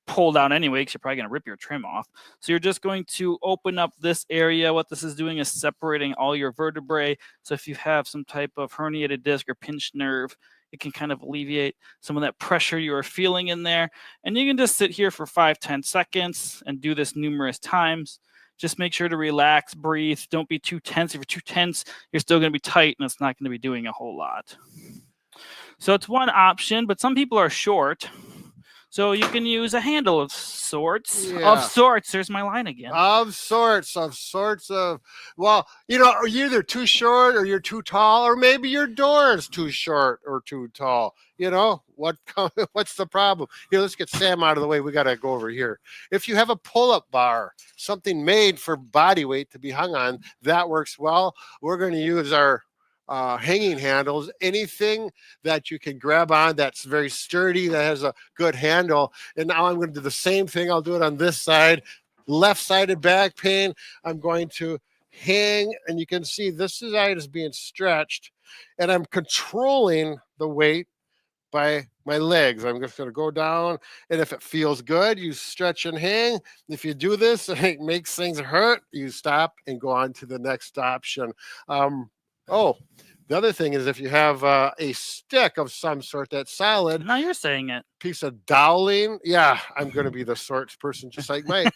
pull down anyway, because you're probably going to rip your trim off. So you're just going to open up this area. What this is doing is separating all your vertebrae. So if you have some type of herniated disc or pinched nerve, it can kind of alleviate some of that pressure you are feeling in there. And you can just sit here for 5-10 seconds and do this numerous times. Just make sure to relax, breathe. Don't be too tense. If you're too tense, you're still going to be tight, and it's not going to be doing a whole lot. So it's one option, but some people are short. So you can use a handle of sorts. Yeah. Of sorts. There's my line again. Of sorts. Well, you're either too short or you're too tall, or maybe your door is too short or too tall. What's the problem? Let's get Sam out of the way. We got to go over here. If you have a pull-up bar, something made for body weight to be hung on, that works well. We're going to use our hanging handles, anything that you can grab on that's very sturdy, that has a good handle. And now I'm going to do the same thing. I'll do it on this side, left-sided back pain. I'm going to hang, and you can see this side is being stretched, and I'm controlling the weight by my legs. I'm just going to go down, and if it feels good, you stretch and hang. If you do this and it makes things hurt, you stop and go on to the next option. The other thing is, if you have a stick of some sort that's solid. Now you're saying it. Piece of doweling. Yeah, I'm going to be the sorts person just like Mike.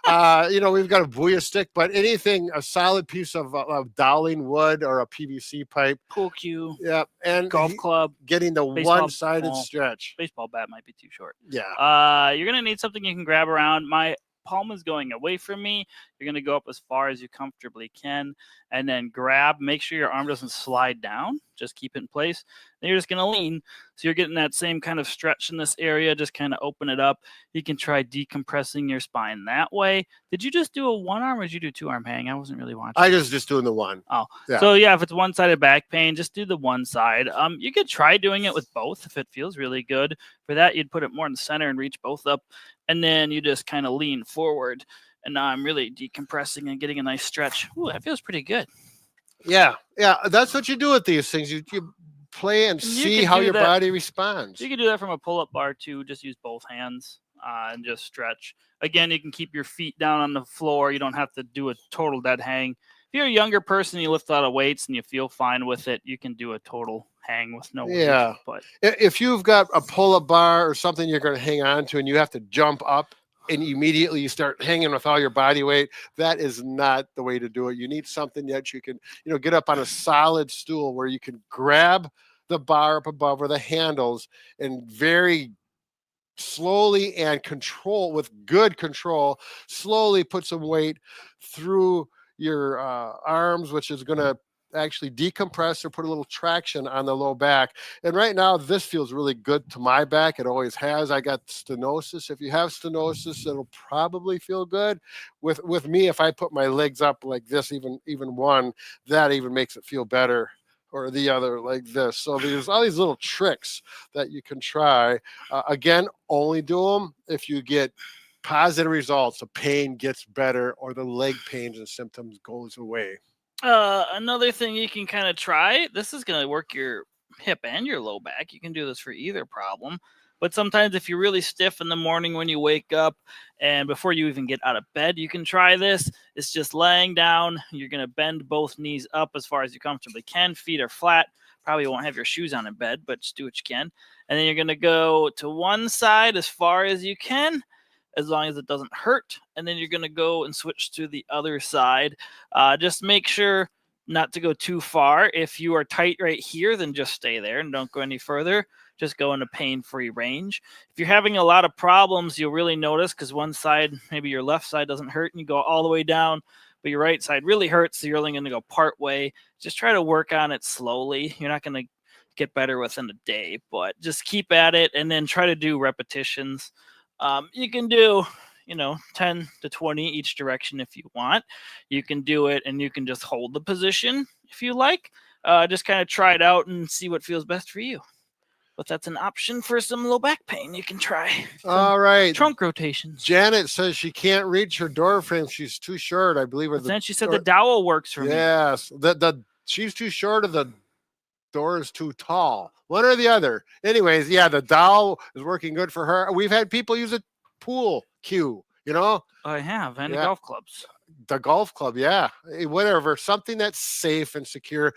We've got a Booyah stick, but anything, a solid piece of doweling wood or a PVC pipe. Pool cue. Yeah, and golf club. Getting the one-sided stretch. Baseball bat might be too short. Yeah. You're going to need something you can grab around. My palm is going away from me. You're going to go up as far as you comfortably can, and then grab. Make sure your arm doesn't slide down. Just keep it in place. Then you're just going to lean. So you're getting that same kind of stretch in this area. Just kind of open it up. You can try decompressing your spine that way. Did you just do a one arm, or did you do two arm hang? I wasn't really watching. I was just doing the one. Oh, yeah. So yeah, if it's one-sided back pain, just do the one side. You could try doing it with both if it feels really good. For that, you'd put it more in the center and reach both up, and then you just kind of lean forward. And now I'm really decompressing and getting a nice stretch. Ooh, that feels pretty good. Yeah. That's what you do with these things. You play and see how your body responds. You can do that from a pull-up bar too. Just use both hands and just stretch. Again, you can keep your feet down on the floor. You don't have to do a total dead hang. If you're a younger person, you lift a lot of weights and you feel fine with it, you can do a total hang with no weight. Yeah. But if you've got a pull-up bar or something you're going to hang on to and you have to jump up and immediately you start hanging with all your body weight, that is not the way to do it. You need something that you can, get up on a solid stool where you can grab the bar up above or the handles and very slowly and control, with good control, slowly put some weight through your arms, which is going to actually decompress or put a little traction on the low back. And right now, this feels really good to my back. It always has. I got stenosis. If you have stenosis, it'll probably feel good. With me, if I put my legs up like this, even one, that even makes it feel better. Or the other like this. So there's all these little tricks that you can try. Again, only do them if you get positive results. The pain gets better, or the leg pains and symptoms goes away. Another thing you can kind of try, this is going to work your hip and your low back. You can do this for either problem. But sometimes if you're really stiff in the morning when you wake up and before you even get out of bed, you can try this. It's just laying down. You're going to bend both knees up as far as you comfortably can. Feet are flat. Probably won't have your shoes on in bed, but just do what you can. And then you're going to go to one side as far as you can, as long as it doesn't hurt. And then you're going to go and switch to the other side. Just make sure not to go too far. If you are tight right here, then just stay there and don't go any further. Just go into pain-free range. If you're having a lot of problems, you'll really notice because one side, maybe your left side doesn't hurt and you go all the way down, but your right side really hurts, so you're only going to go part way. Just try to work on it slowly. You're not going to get better within a day, but just keep at it and then try to do repetitions. You can do, 10 to 20 each direction if you want. You can do it and you can just hold the position if you like. Just kind of try it out and see what feels best for you. But that's an option for some low back pain. You can try. All right. Trunk rotations. Janet says she can't reach her door frame. She's too short, I believe. Then she said the dowel works for me. Yes. She's too short, or the door is too tall. One or the other. Anyways, yeah, the dowel is working good for her. We've had people use a pool cue, I have, and the golf clubs. The golf club, yeah, whatever, something that's safe and secure.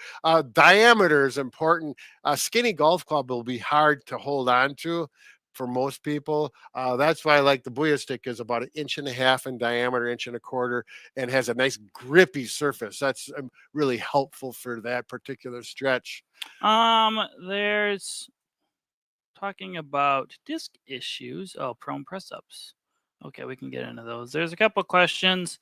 Diameter is important. A skinny golf club will be hard to hold on to for most people. That's why I like the Booyah stick. Is about 1.5 inches in diameter, 1.25 inches, and has a nice grippy surface. That's really helpful for that particular stretch. There's talking about disc issues. Oh, prone press-ups. Okay, we can get into those. There's a couple questions.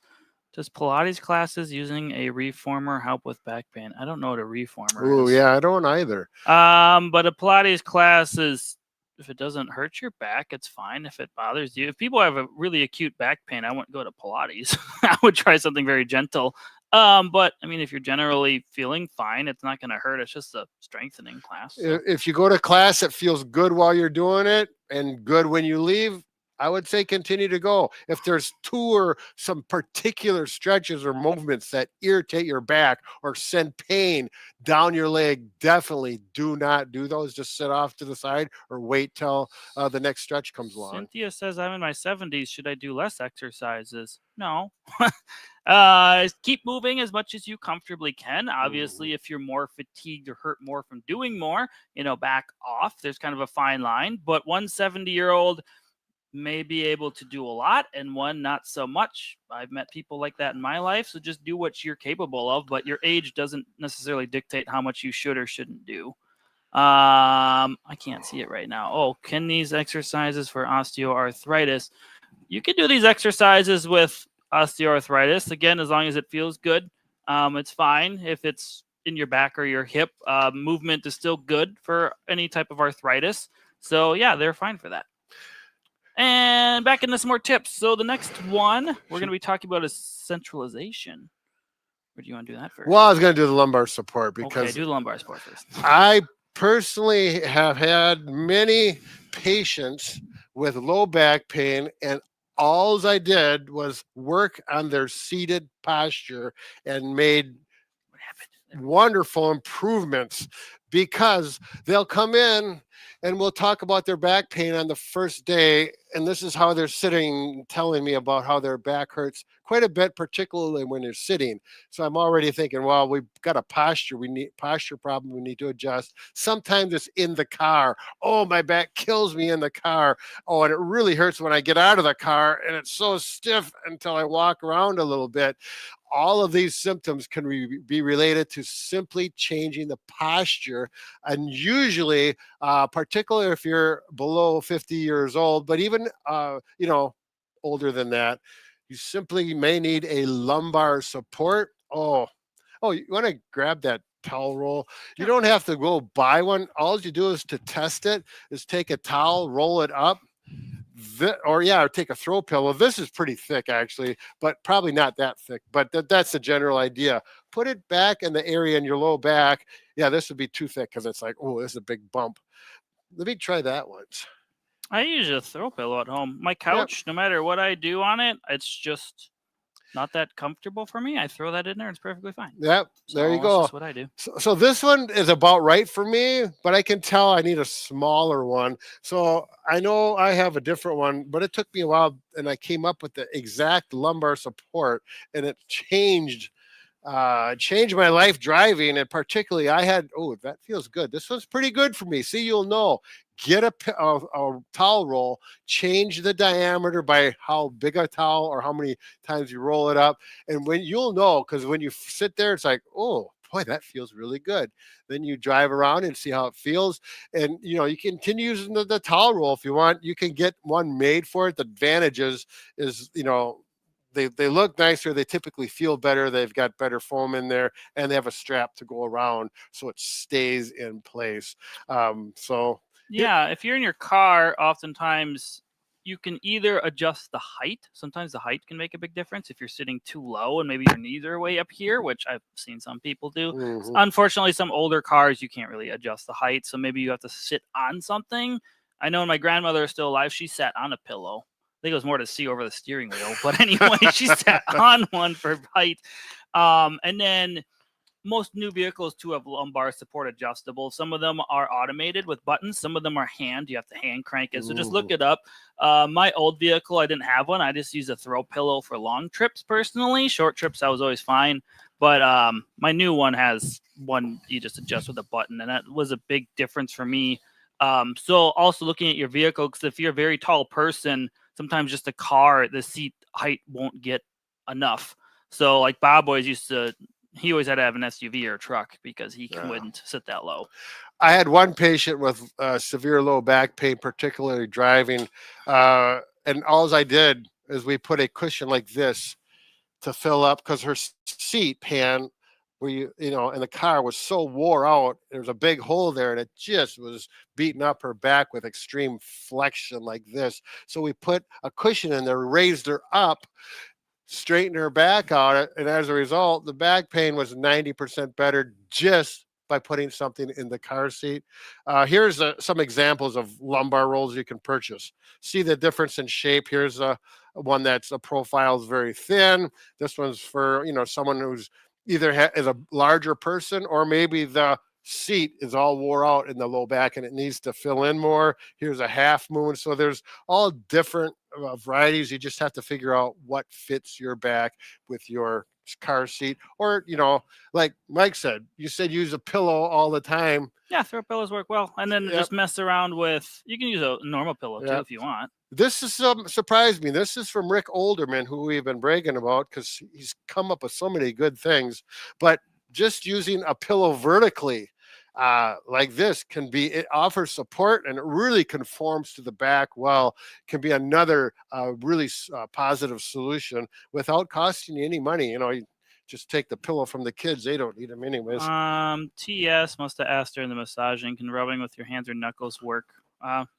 Does Pilates classes using a reformer help with back pain? I don't know what a reformer is. Oh, yeah, I don't either. But a Pilates class is, if it doesn't hurt your back, it's fine. If it bothers you, if people have a really acute back pain, I wouldn't go to Pilates. I would try something very gentle. But I mean, if you're generally feeling fine, it's not going to hurt. It's just a strengthening class. So. If you go to class, it feels good while you're doing it and good when you leave, I would say continue to go. If there's two or some particular stretches or movements that irritate your back or send pain down your leg, definitely do not do those. Just sit off to the side or wait till the next stretch comes along. Cynthia says, I'm in my 70s. Should I do less exercises? No. Keep moving as much as you comfortably can. Obviously, if you're more fatigued or hurt more from doing more, back off. There's kind of a fine line. But 170-year-old may be able to do a lot and one not so much. I've met people like that in my life. So just do what you're capable of, but your age doesn't necessarily dictate how much you should or shouldn't do. I can't see it right now. Oh, can these exercises for osteoarthritis? You can do these exercises with osteoarthritis. Again, as long as it feels good, it's fine. If it's in your back or your hip, movement is still good for any type of arthritis. So yeah, they're fine for that. And back into some more tips. So the next one we're going to be talking about is centralization. Or do you want to do that first? Well, I was going to do the lumbar support because okay, do the lumbar support first. I personally have had many patients with low back pain, and all I did was work on their seated posture and made wonderful improvements, because they'll come in and we'll talk about their back pain on the first day, and this is how they're sitting, telling me about how their back hurts quite a bit, particularly when they're sitting. So I'm already thinking, well, we've got a posture problem we need to adjust. Sometimes it's in the car. Oh, my back kills me in the car. Oh, and it really hurts when I get out of the car, and it's so stiff until I walk around a little bit. All of these symptoms can be related to simply changing the posture. And usually particularly if you're below 50 years old, but even, older than that, you simply may need a lumbar support. You want to grab that towel roll? You don't have to go buy one. All you do is to test it is take a towel, roll it up, or take a throw pillow. This is pretty thick actually, but probably not that thick, but that's the general idea. Put it back in the area in your low back. Yeah, this would be too thick because it's like, oh, this is a big bump. Let me try that once. I use a throw pillow at home. My couch, no matter what I do on it, it's just not that comfortable for me. I throw that in there, it's perfectly fine. Yep, there you go. That's what I do. So this one is about right for me, but I can tell I need a smaller one. So I know I have a different one, but it took me a while, and I came up with the exact lumbar support, and it changed my life driving. And particularly I had, that feels good. This one's pretty good for me. See, you'll know. Get a towel roll, change the diameter by how big a towel or how many times you roll it up. And when you'll know, because when you sit there, it's like, oh boy, that feels really good. Then you drive around and see how it feels. And, you can continue using the towel roll if you want. You can get one made for it. The advantage is they look nicer. They typically feel better. They've got better foam in there, and they have a strap to go around so it stays in place. If you're in your car, oftentimes you can either adjust the height. Sometimes the height can make a big difference if you're sitting too low and maybe your knees are way up here, which I've seen some people do. Mm-hmm. Unfortunately, some older cars, you can't really adjust the height. So maybe you have to sit on something. I know when my grandmother is still alive, she sat on a pillow. I think it was more to see over the steering wheel. But anyway, she sat on one for height. And then most new vehicles too have lumbar support adjustable. Some of them are automated with buttons. Some of them are hand. You have to hand crank it. So just look it up. My old vehicle, I didn't have one. I just use a throw pillow for long trips personally. Short trips, I was always fine. But my new one has one you just adjust with a button. And that was a big difference for me. So also looking at your vehicle, because if you're a very tall person, sometimes just a car, the seat height won't get enough. So like Bob always he always had to have an SUV or a truck because he couldn't sit that low. I had one patient with severe low back pain, particularly driving. And all I did is we put a cushion like this to fill up because her seat pan in the car was so wore out. There was a big hole there, and it just was beating up her back with extreme flexion like this. So we put a cushion in there, raised her up, straighten her back out, and as a result, the back pain was 90% better just by putting something in the car seat. Here's some examples of lumbar rolls you can purchase. See the difference in shape. Here's one that's the profile is very thin. This one's for someone who's either is a larger person, or maybe the seat is all wore out in the low back and it needs to fill in more. Here's a half moon. So there's all different varieties. You just have to figure out what fits your back with your car seat. Or, like Mike said, you said use a pillow all the time. Yeah, throw pillows work well. And then just mess around with, you can use a normal pillow too if you want. This is surprised me. This is from Rick Olderman, who we've been bragging about because he's come up with so many good things. But just using a pillow vertically like this it offers support and it really conforms to the back well, can be another really positive solution without costing you any money. You just take the pillow from the kids. They don't need them anyways. TS must have asked during the massaging, can rubbing with your hands or knuckles work?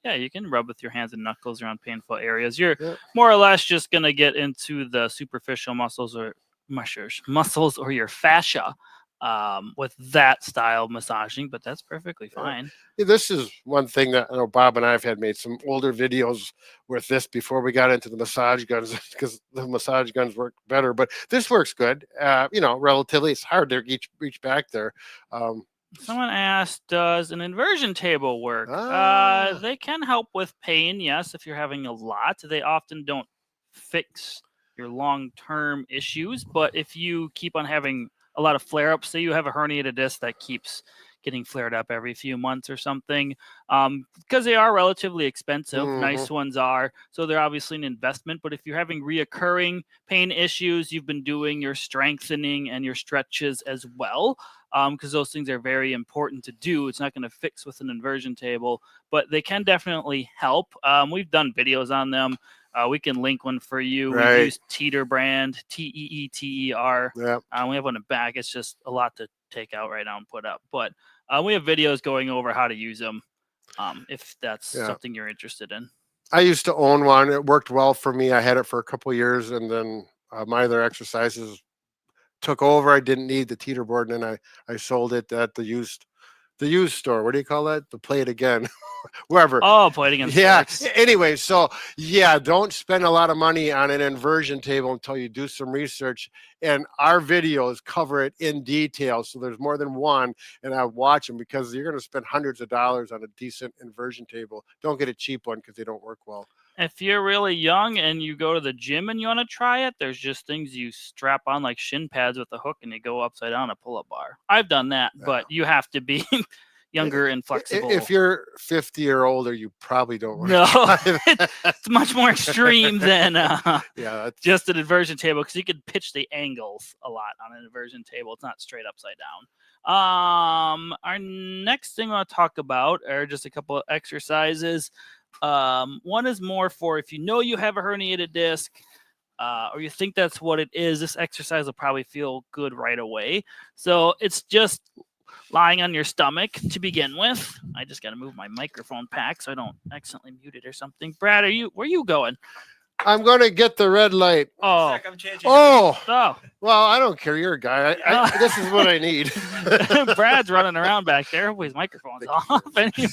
Yeah, you can rub with your hands and knuckles around painful areas. You're more or less just going to get into the superficial muscles or your fascia with that style of massaging, but that's perfectly fine. This is one thing that I know Bob and I have had made some older videos with this before we got into the massage guns because the massage guns work better, but this works good. Relatively, it's hard to reach back there. Someone asked, does an inversion table work? They can help with pain, yes, if you're having a lot. They often don't fix your long-term issues, but if you keep on having a lot of flare-ups, say you have a herniated disc that keeps getting flared up every few months or something, because they are relatively expensive. Nice ones are. So they're obviously an investment. But if you're having reoccurring pain issues, you've been doing your strengthening and your stretches as well, because those things are very important to do. It's not going to fix with an inversion table, but they can definitely help. We've done videos on them. We can link one for you. Right. We use Teeter brand, Teeter. Yep. We have one in back. It's just a lot to take out right now and put up. But we have videos going over how to use them, if that's something you're interested in. I used to own one. It worked well for me. I had it for a couple of years, and then my other exercises took over. I didn't need the teeter board, and then I sold it at the used store. What do you call that? The Play It Again. Wherever. Oh, Play It Again. Yeah. Sports. Anyway, so yeah, don't spend a lot of money on an inversion table until you do some research. And our videos cover it in detail. So there's more than one, and I watch them because you're going to spend hundreds of dollars on a decent inversion table. Don't get a cheap one because they don't work well. If you're really young and you go to the gym and you want to try it, there's just things you strap on like shin pads with a hook and you go upside down a pull-up bar. I've done that, but you have to be younger and flexible. If you're 50 or older, you probably don't want No, to try that. it's much more extreme than Yeah, just an inversion table, because you can pitch the angles a lot on an inversion table. It's not straight upside down. Our next thing I want to talk about are just a couple of exercises. One is more for if you know you have a herniated disc, or you think that's what it is. This exercise will probably feel good right away. So it's just lying on your stomach to begin with. I just got to move my microphone pack so I don't accidentally mute it or something. Brad, where are you going? I'm going to get the red light. Oh, Oh, well, I don't care. You're a guy. This is what I need. Brad's running around back there. His microphone's off anyway.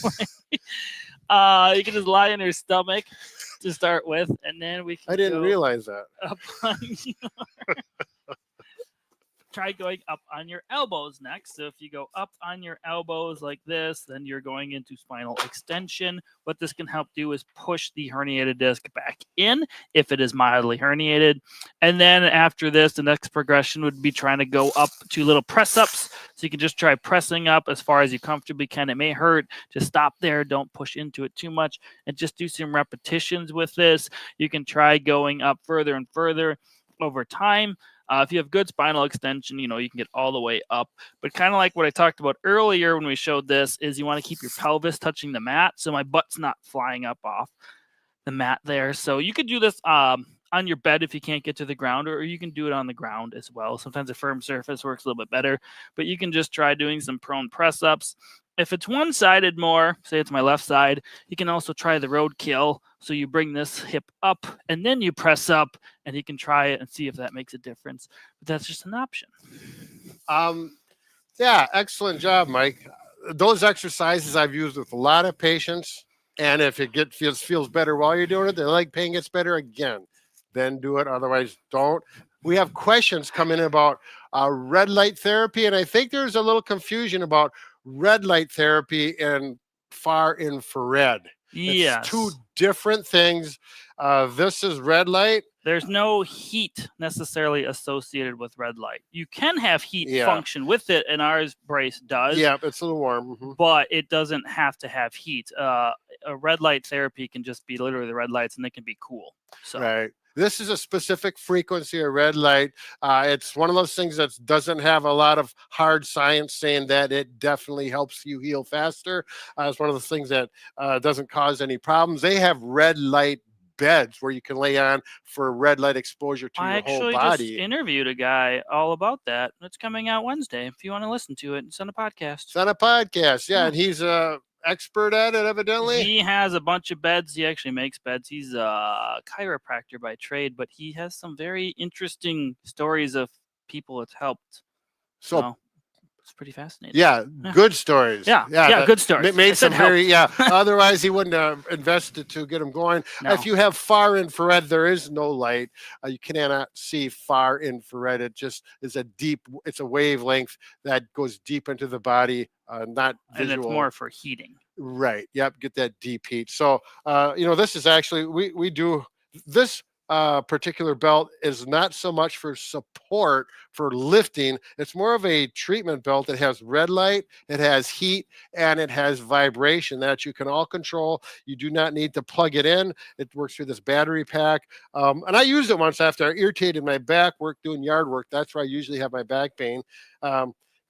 You can just lie on your stomach to start with, and then we can I didn't realize that. Up on try going up on your elbows next. So if you go up on your elbows like this, then you're going into spinal extension. What this can help do is push the herniated disc back in if it is mildly herniated. And then after this, the next progression would be trying to go up to little press ups. So you can just try pressing up as far as you comfortably can. It may hurt. Just stop there. Don't push into it too much, and just do some repetitions with this. You can try going up further and further over time. If you have good spinal extension, you can get all the way up. But kind of like what I talked about earlier when we showed this, is you want to keep your pelvis touching the mat, so my butt's not flying up off the mat there. So you could do this on your bed if you can't get to the ground, or you can do it on the ground as well. Sometimes a firm surface works a little bit better, but you can just try doing some prone press-ups. If it's one-sided more, say it's my left side, you can also try the roadkill. So you bring this hip up and then you press up, and you can try it and see if that makes a difference. But that's just an option. Yeah, excellent job, Mike. Those exercises I've used with a lot of patients, and if it feels better while you're doing it, the leg pain gets better again, then do it. Otherwise, don't. We have questions coming in about red light therapy, and I think there's a little confusion about red light therapy and far infrared. Yes. It's two different things. This is red light. There's no heat necessarily associated with red light. You can have heat function with it, and ours brace does. Yeah, it's a little warm. Mm-hmm. But it doesn't have to have heat. A red light therapy can just be literally the red lights, and they can be cool. So. Right. This is a specific frequency of red light. It's one of those things that doesn't have a lot of hard science saying that it definitely helps you heal faster. It's one of those things that doesn't cause any problems. They have red light beds where you can lay on for red light exposure to your whole body. I actually just interviewed a guy all about that. It's coming out Wednesday. If you want to listen to it, it's on a podcast. It's on a podcast, yeah. And he's expert at it, evidently. He has a bunch of beds. He actually makes beds. He's a chiropractor by trade, but he has some very interesting stories of people it's helped. So it's pretty fascinating. Yeah, good stories. Yeah, good stories. Made some otherwise he wouldn't have invested to get them going. No. If you have far infrared, there is no light. You cannot see far infrared. It just is it's a wavelength that goes deep into the body, not visual. And it's more for heating. Right. Yep. Get that deep heat. So, this is actually, we do this particular belt is not so much for support for lifting. It's more of a treatment belt that has red light, it has heat, and it has vibration that you can all control. You do not need to plug it in. It works through this battery pack. And I used it once after I irritated my back work doing yard work. That's where I usually have my back pain.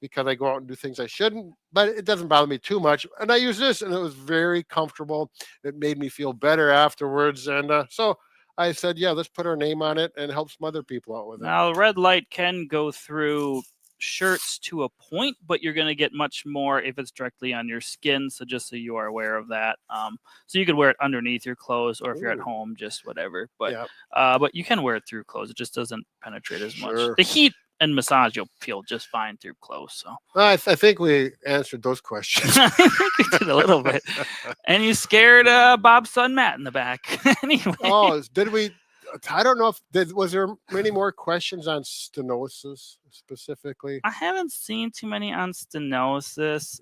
Because I go out and do things I shouldn't, but it doesn't bother me too much. And I use this, and it was very comfortable. It made me feel better afterwards. And so I said, yeah, let's put our name on it and help some other people out with it. Now, red light can go through shirts to a point, but you're going to get much more if it's directly on your skin. So just so you are aware of that. So you could wear it underneath your clothes, or if you're at home, just whatever. But but you can wear it through clothes. It just doesn't penetrate as much. The heat and massage, you'll feel just fine through clothes. So I think we answered those questions. I think we did a little bit. And you scared Bob's son Matt in the back. Anyway. Oh, did we? I don't know if was there many more questions on stenosis specifically. I haven't seen too many on stenosis.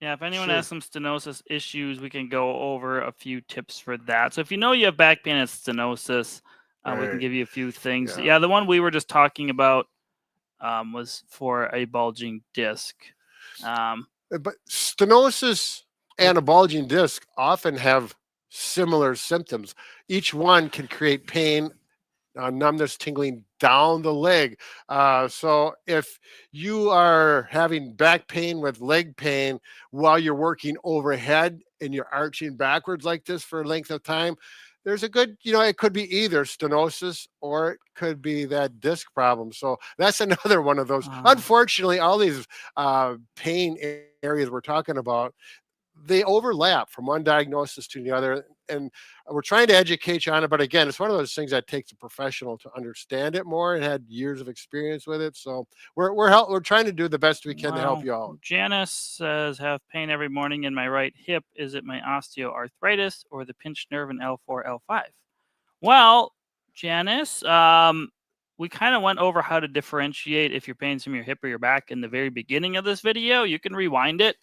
Yeah, if anyone has some stenosis issues, we can go over a few tips for that. So if you know you have back pain and stenosis, we can give you a few things. Yeah, the one we were just talking about was for a bulging disc. But stenosis and a bulging disc often have similar symptoms. Each one can create pain, numbness, tingling down the leg. So if you are having back pain with leg pain while you're working overhead and you're arching backwards like this for a length of time, there's a good, it could be either stenosis or it could be that disc problem. So that's another one of those. Unfortunately, all these pain areas we're talking about, they overlap from one diagnosis to the other, and we're trying to educate you on it. But again, it's one of those things that takes a professional to understand it more and had years of experience with it. So we're trying to do the best we can to help you out. Janice says, have pain every morning in my right hip. Is it my osteoarthritis or the pinched nerve in L4, L5? Well, Janice, we kind of went over how to differentiate if your pain's from your hip or your back in the very beginning of this video. You can rewind it.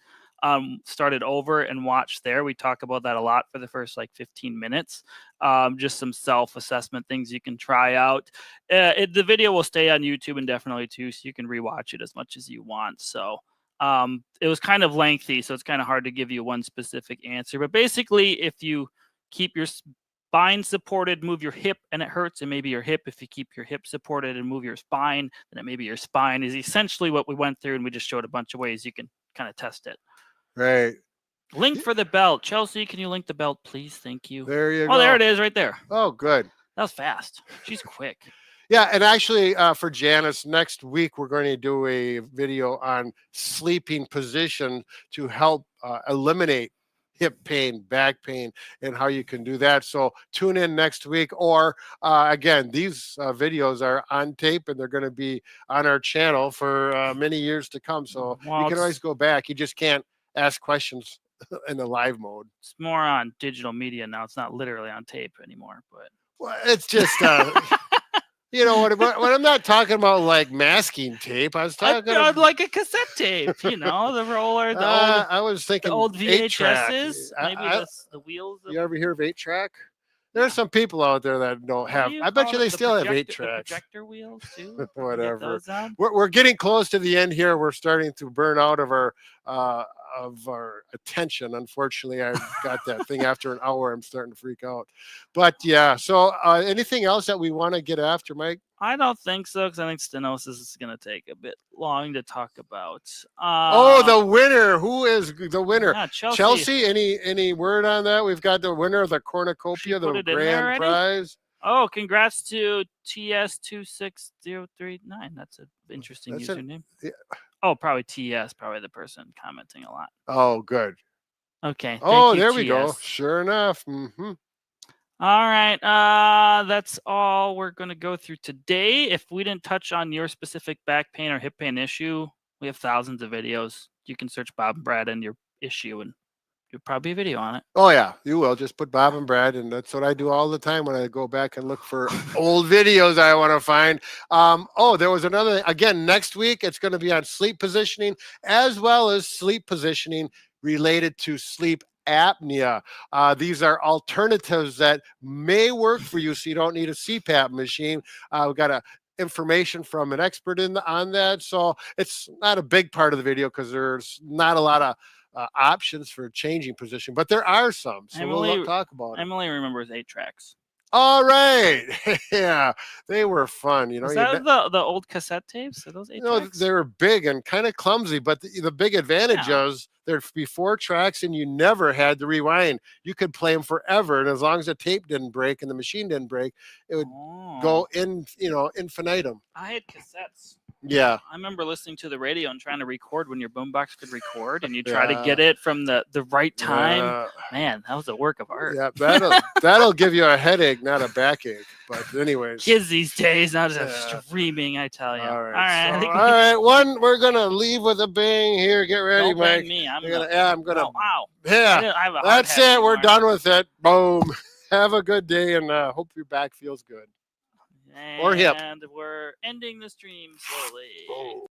Start it over and watch there. We talk about that a lot for the first 15 minutes. Just some self-assessment things you can try out. The video will stay on YouTube indefinitely too, so you can rewatch it as much as you want. So it was kind of lengthy, so it's kind of hard to give you one specific answer. But basically, if you keep your spine supported, move your hip, and it hurts, and maybe your hip. If you keep your hip supported and move your spine, then it maybe your spine is essentially what we went through, and we just showed a bunch of ways you can kind of test it. Right. Link for the belt. Chelsea, can you link the belt, please? Thank you. There you go. Oh, there it is right there. Oh, good. That was fast. She's quick. Yeah, and actually for Janice, next week we're going to do a video on sleeping position to help eliminate hip pain, back pain, and how you can do that. So tune in next week. Or again, these videos are on tape and they're going to be on our channel for many years to come. So you can always go back. You just can't ask questions in the live mode. It's more on digital media now. It's not literally on tape anymore, but well, it's just when I'm not talking about like masking tape, I was talking about like a cassette tape, the roller, I was thinking the old VHSs, maybe the wheels. You ever hear of 8-track? There's some people out there that don't have. I bet you they still have 8-track. Projector wheels too. Whatever. We're getting close to the end here. We're starting to burn out of our attention. Unfortunately, I got that thing after an hour. I'm starting to freak out. But yeah. So anything else that we want to get after, Mike? I don't think so, because I think stenosis is going to take a bit long to talk about. The winner. Who is the winner? Yeah, Chelsea. Any word on that? We've got the winner of the cornucopia, the grand prize. Oh, congrats to TS26039. That's an interesting username. Yeah. Oh, probably TS, probably the person commenting a lot. Oh, good. Okay. Oh, there we go. Sure enough. Mm-hmm. All right. That's all we're going to go through today. If we didn't touch on your specific back pain or hip pain issue, we have thousands of videos. You can search Bob and Brad and your issue, and there'll probably be a video on it. Oh, yeah, you will. Just put Bob and Brad, and that's what I do all the time when I go back and look for old videos I want to find. There was another, again, next week, it's going to be on sleep positioning as well as sleep positioning related to sleep apnea. These are alternatives that may work for you, so you don't need a CPAP machine. We've got information from an expert on that. So it's not a big part of the video because there's not a lot of options for changing position, but there are some. So we'll talk about it. Emily remembers 8 tracks. All right. Yeah, they were fun. Was that the old cassette tapes? Are those 8 tracks? They were big and kind of clumsy, but the big advantage is there'd be 4 tracks and you never had to rewind. You could play them forever. And as long as the tape didn't break and the machine didn't break, it would go infinitum. I had cassettes. Yeah. I remember listening to the radio and trying to record when your boombox could record, and you try to get it from the right time. Man, that was a work of art. Yeah, that'll give you a headache, not a backache. But anyways, kids these days, not just streaming, I tell you. All right. We're gonna leave with a bang here. Get ready, Don't Mike. me. I'm gonna. Oh, wow. Yeah, that's it. We're done with it. Boom. Have a good day, and hope your back feels good. And or hip. And we're ending the stream slowly.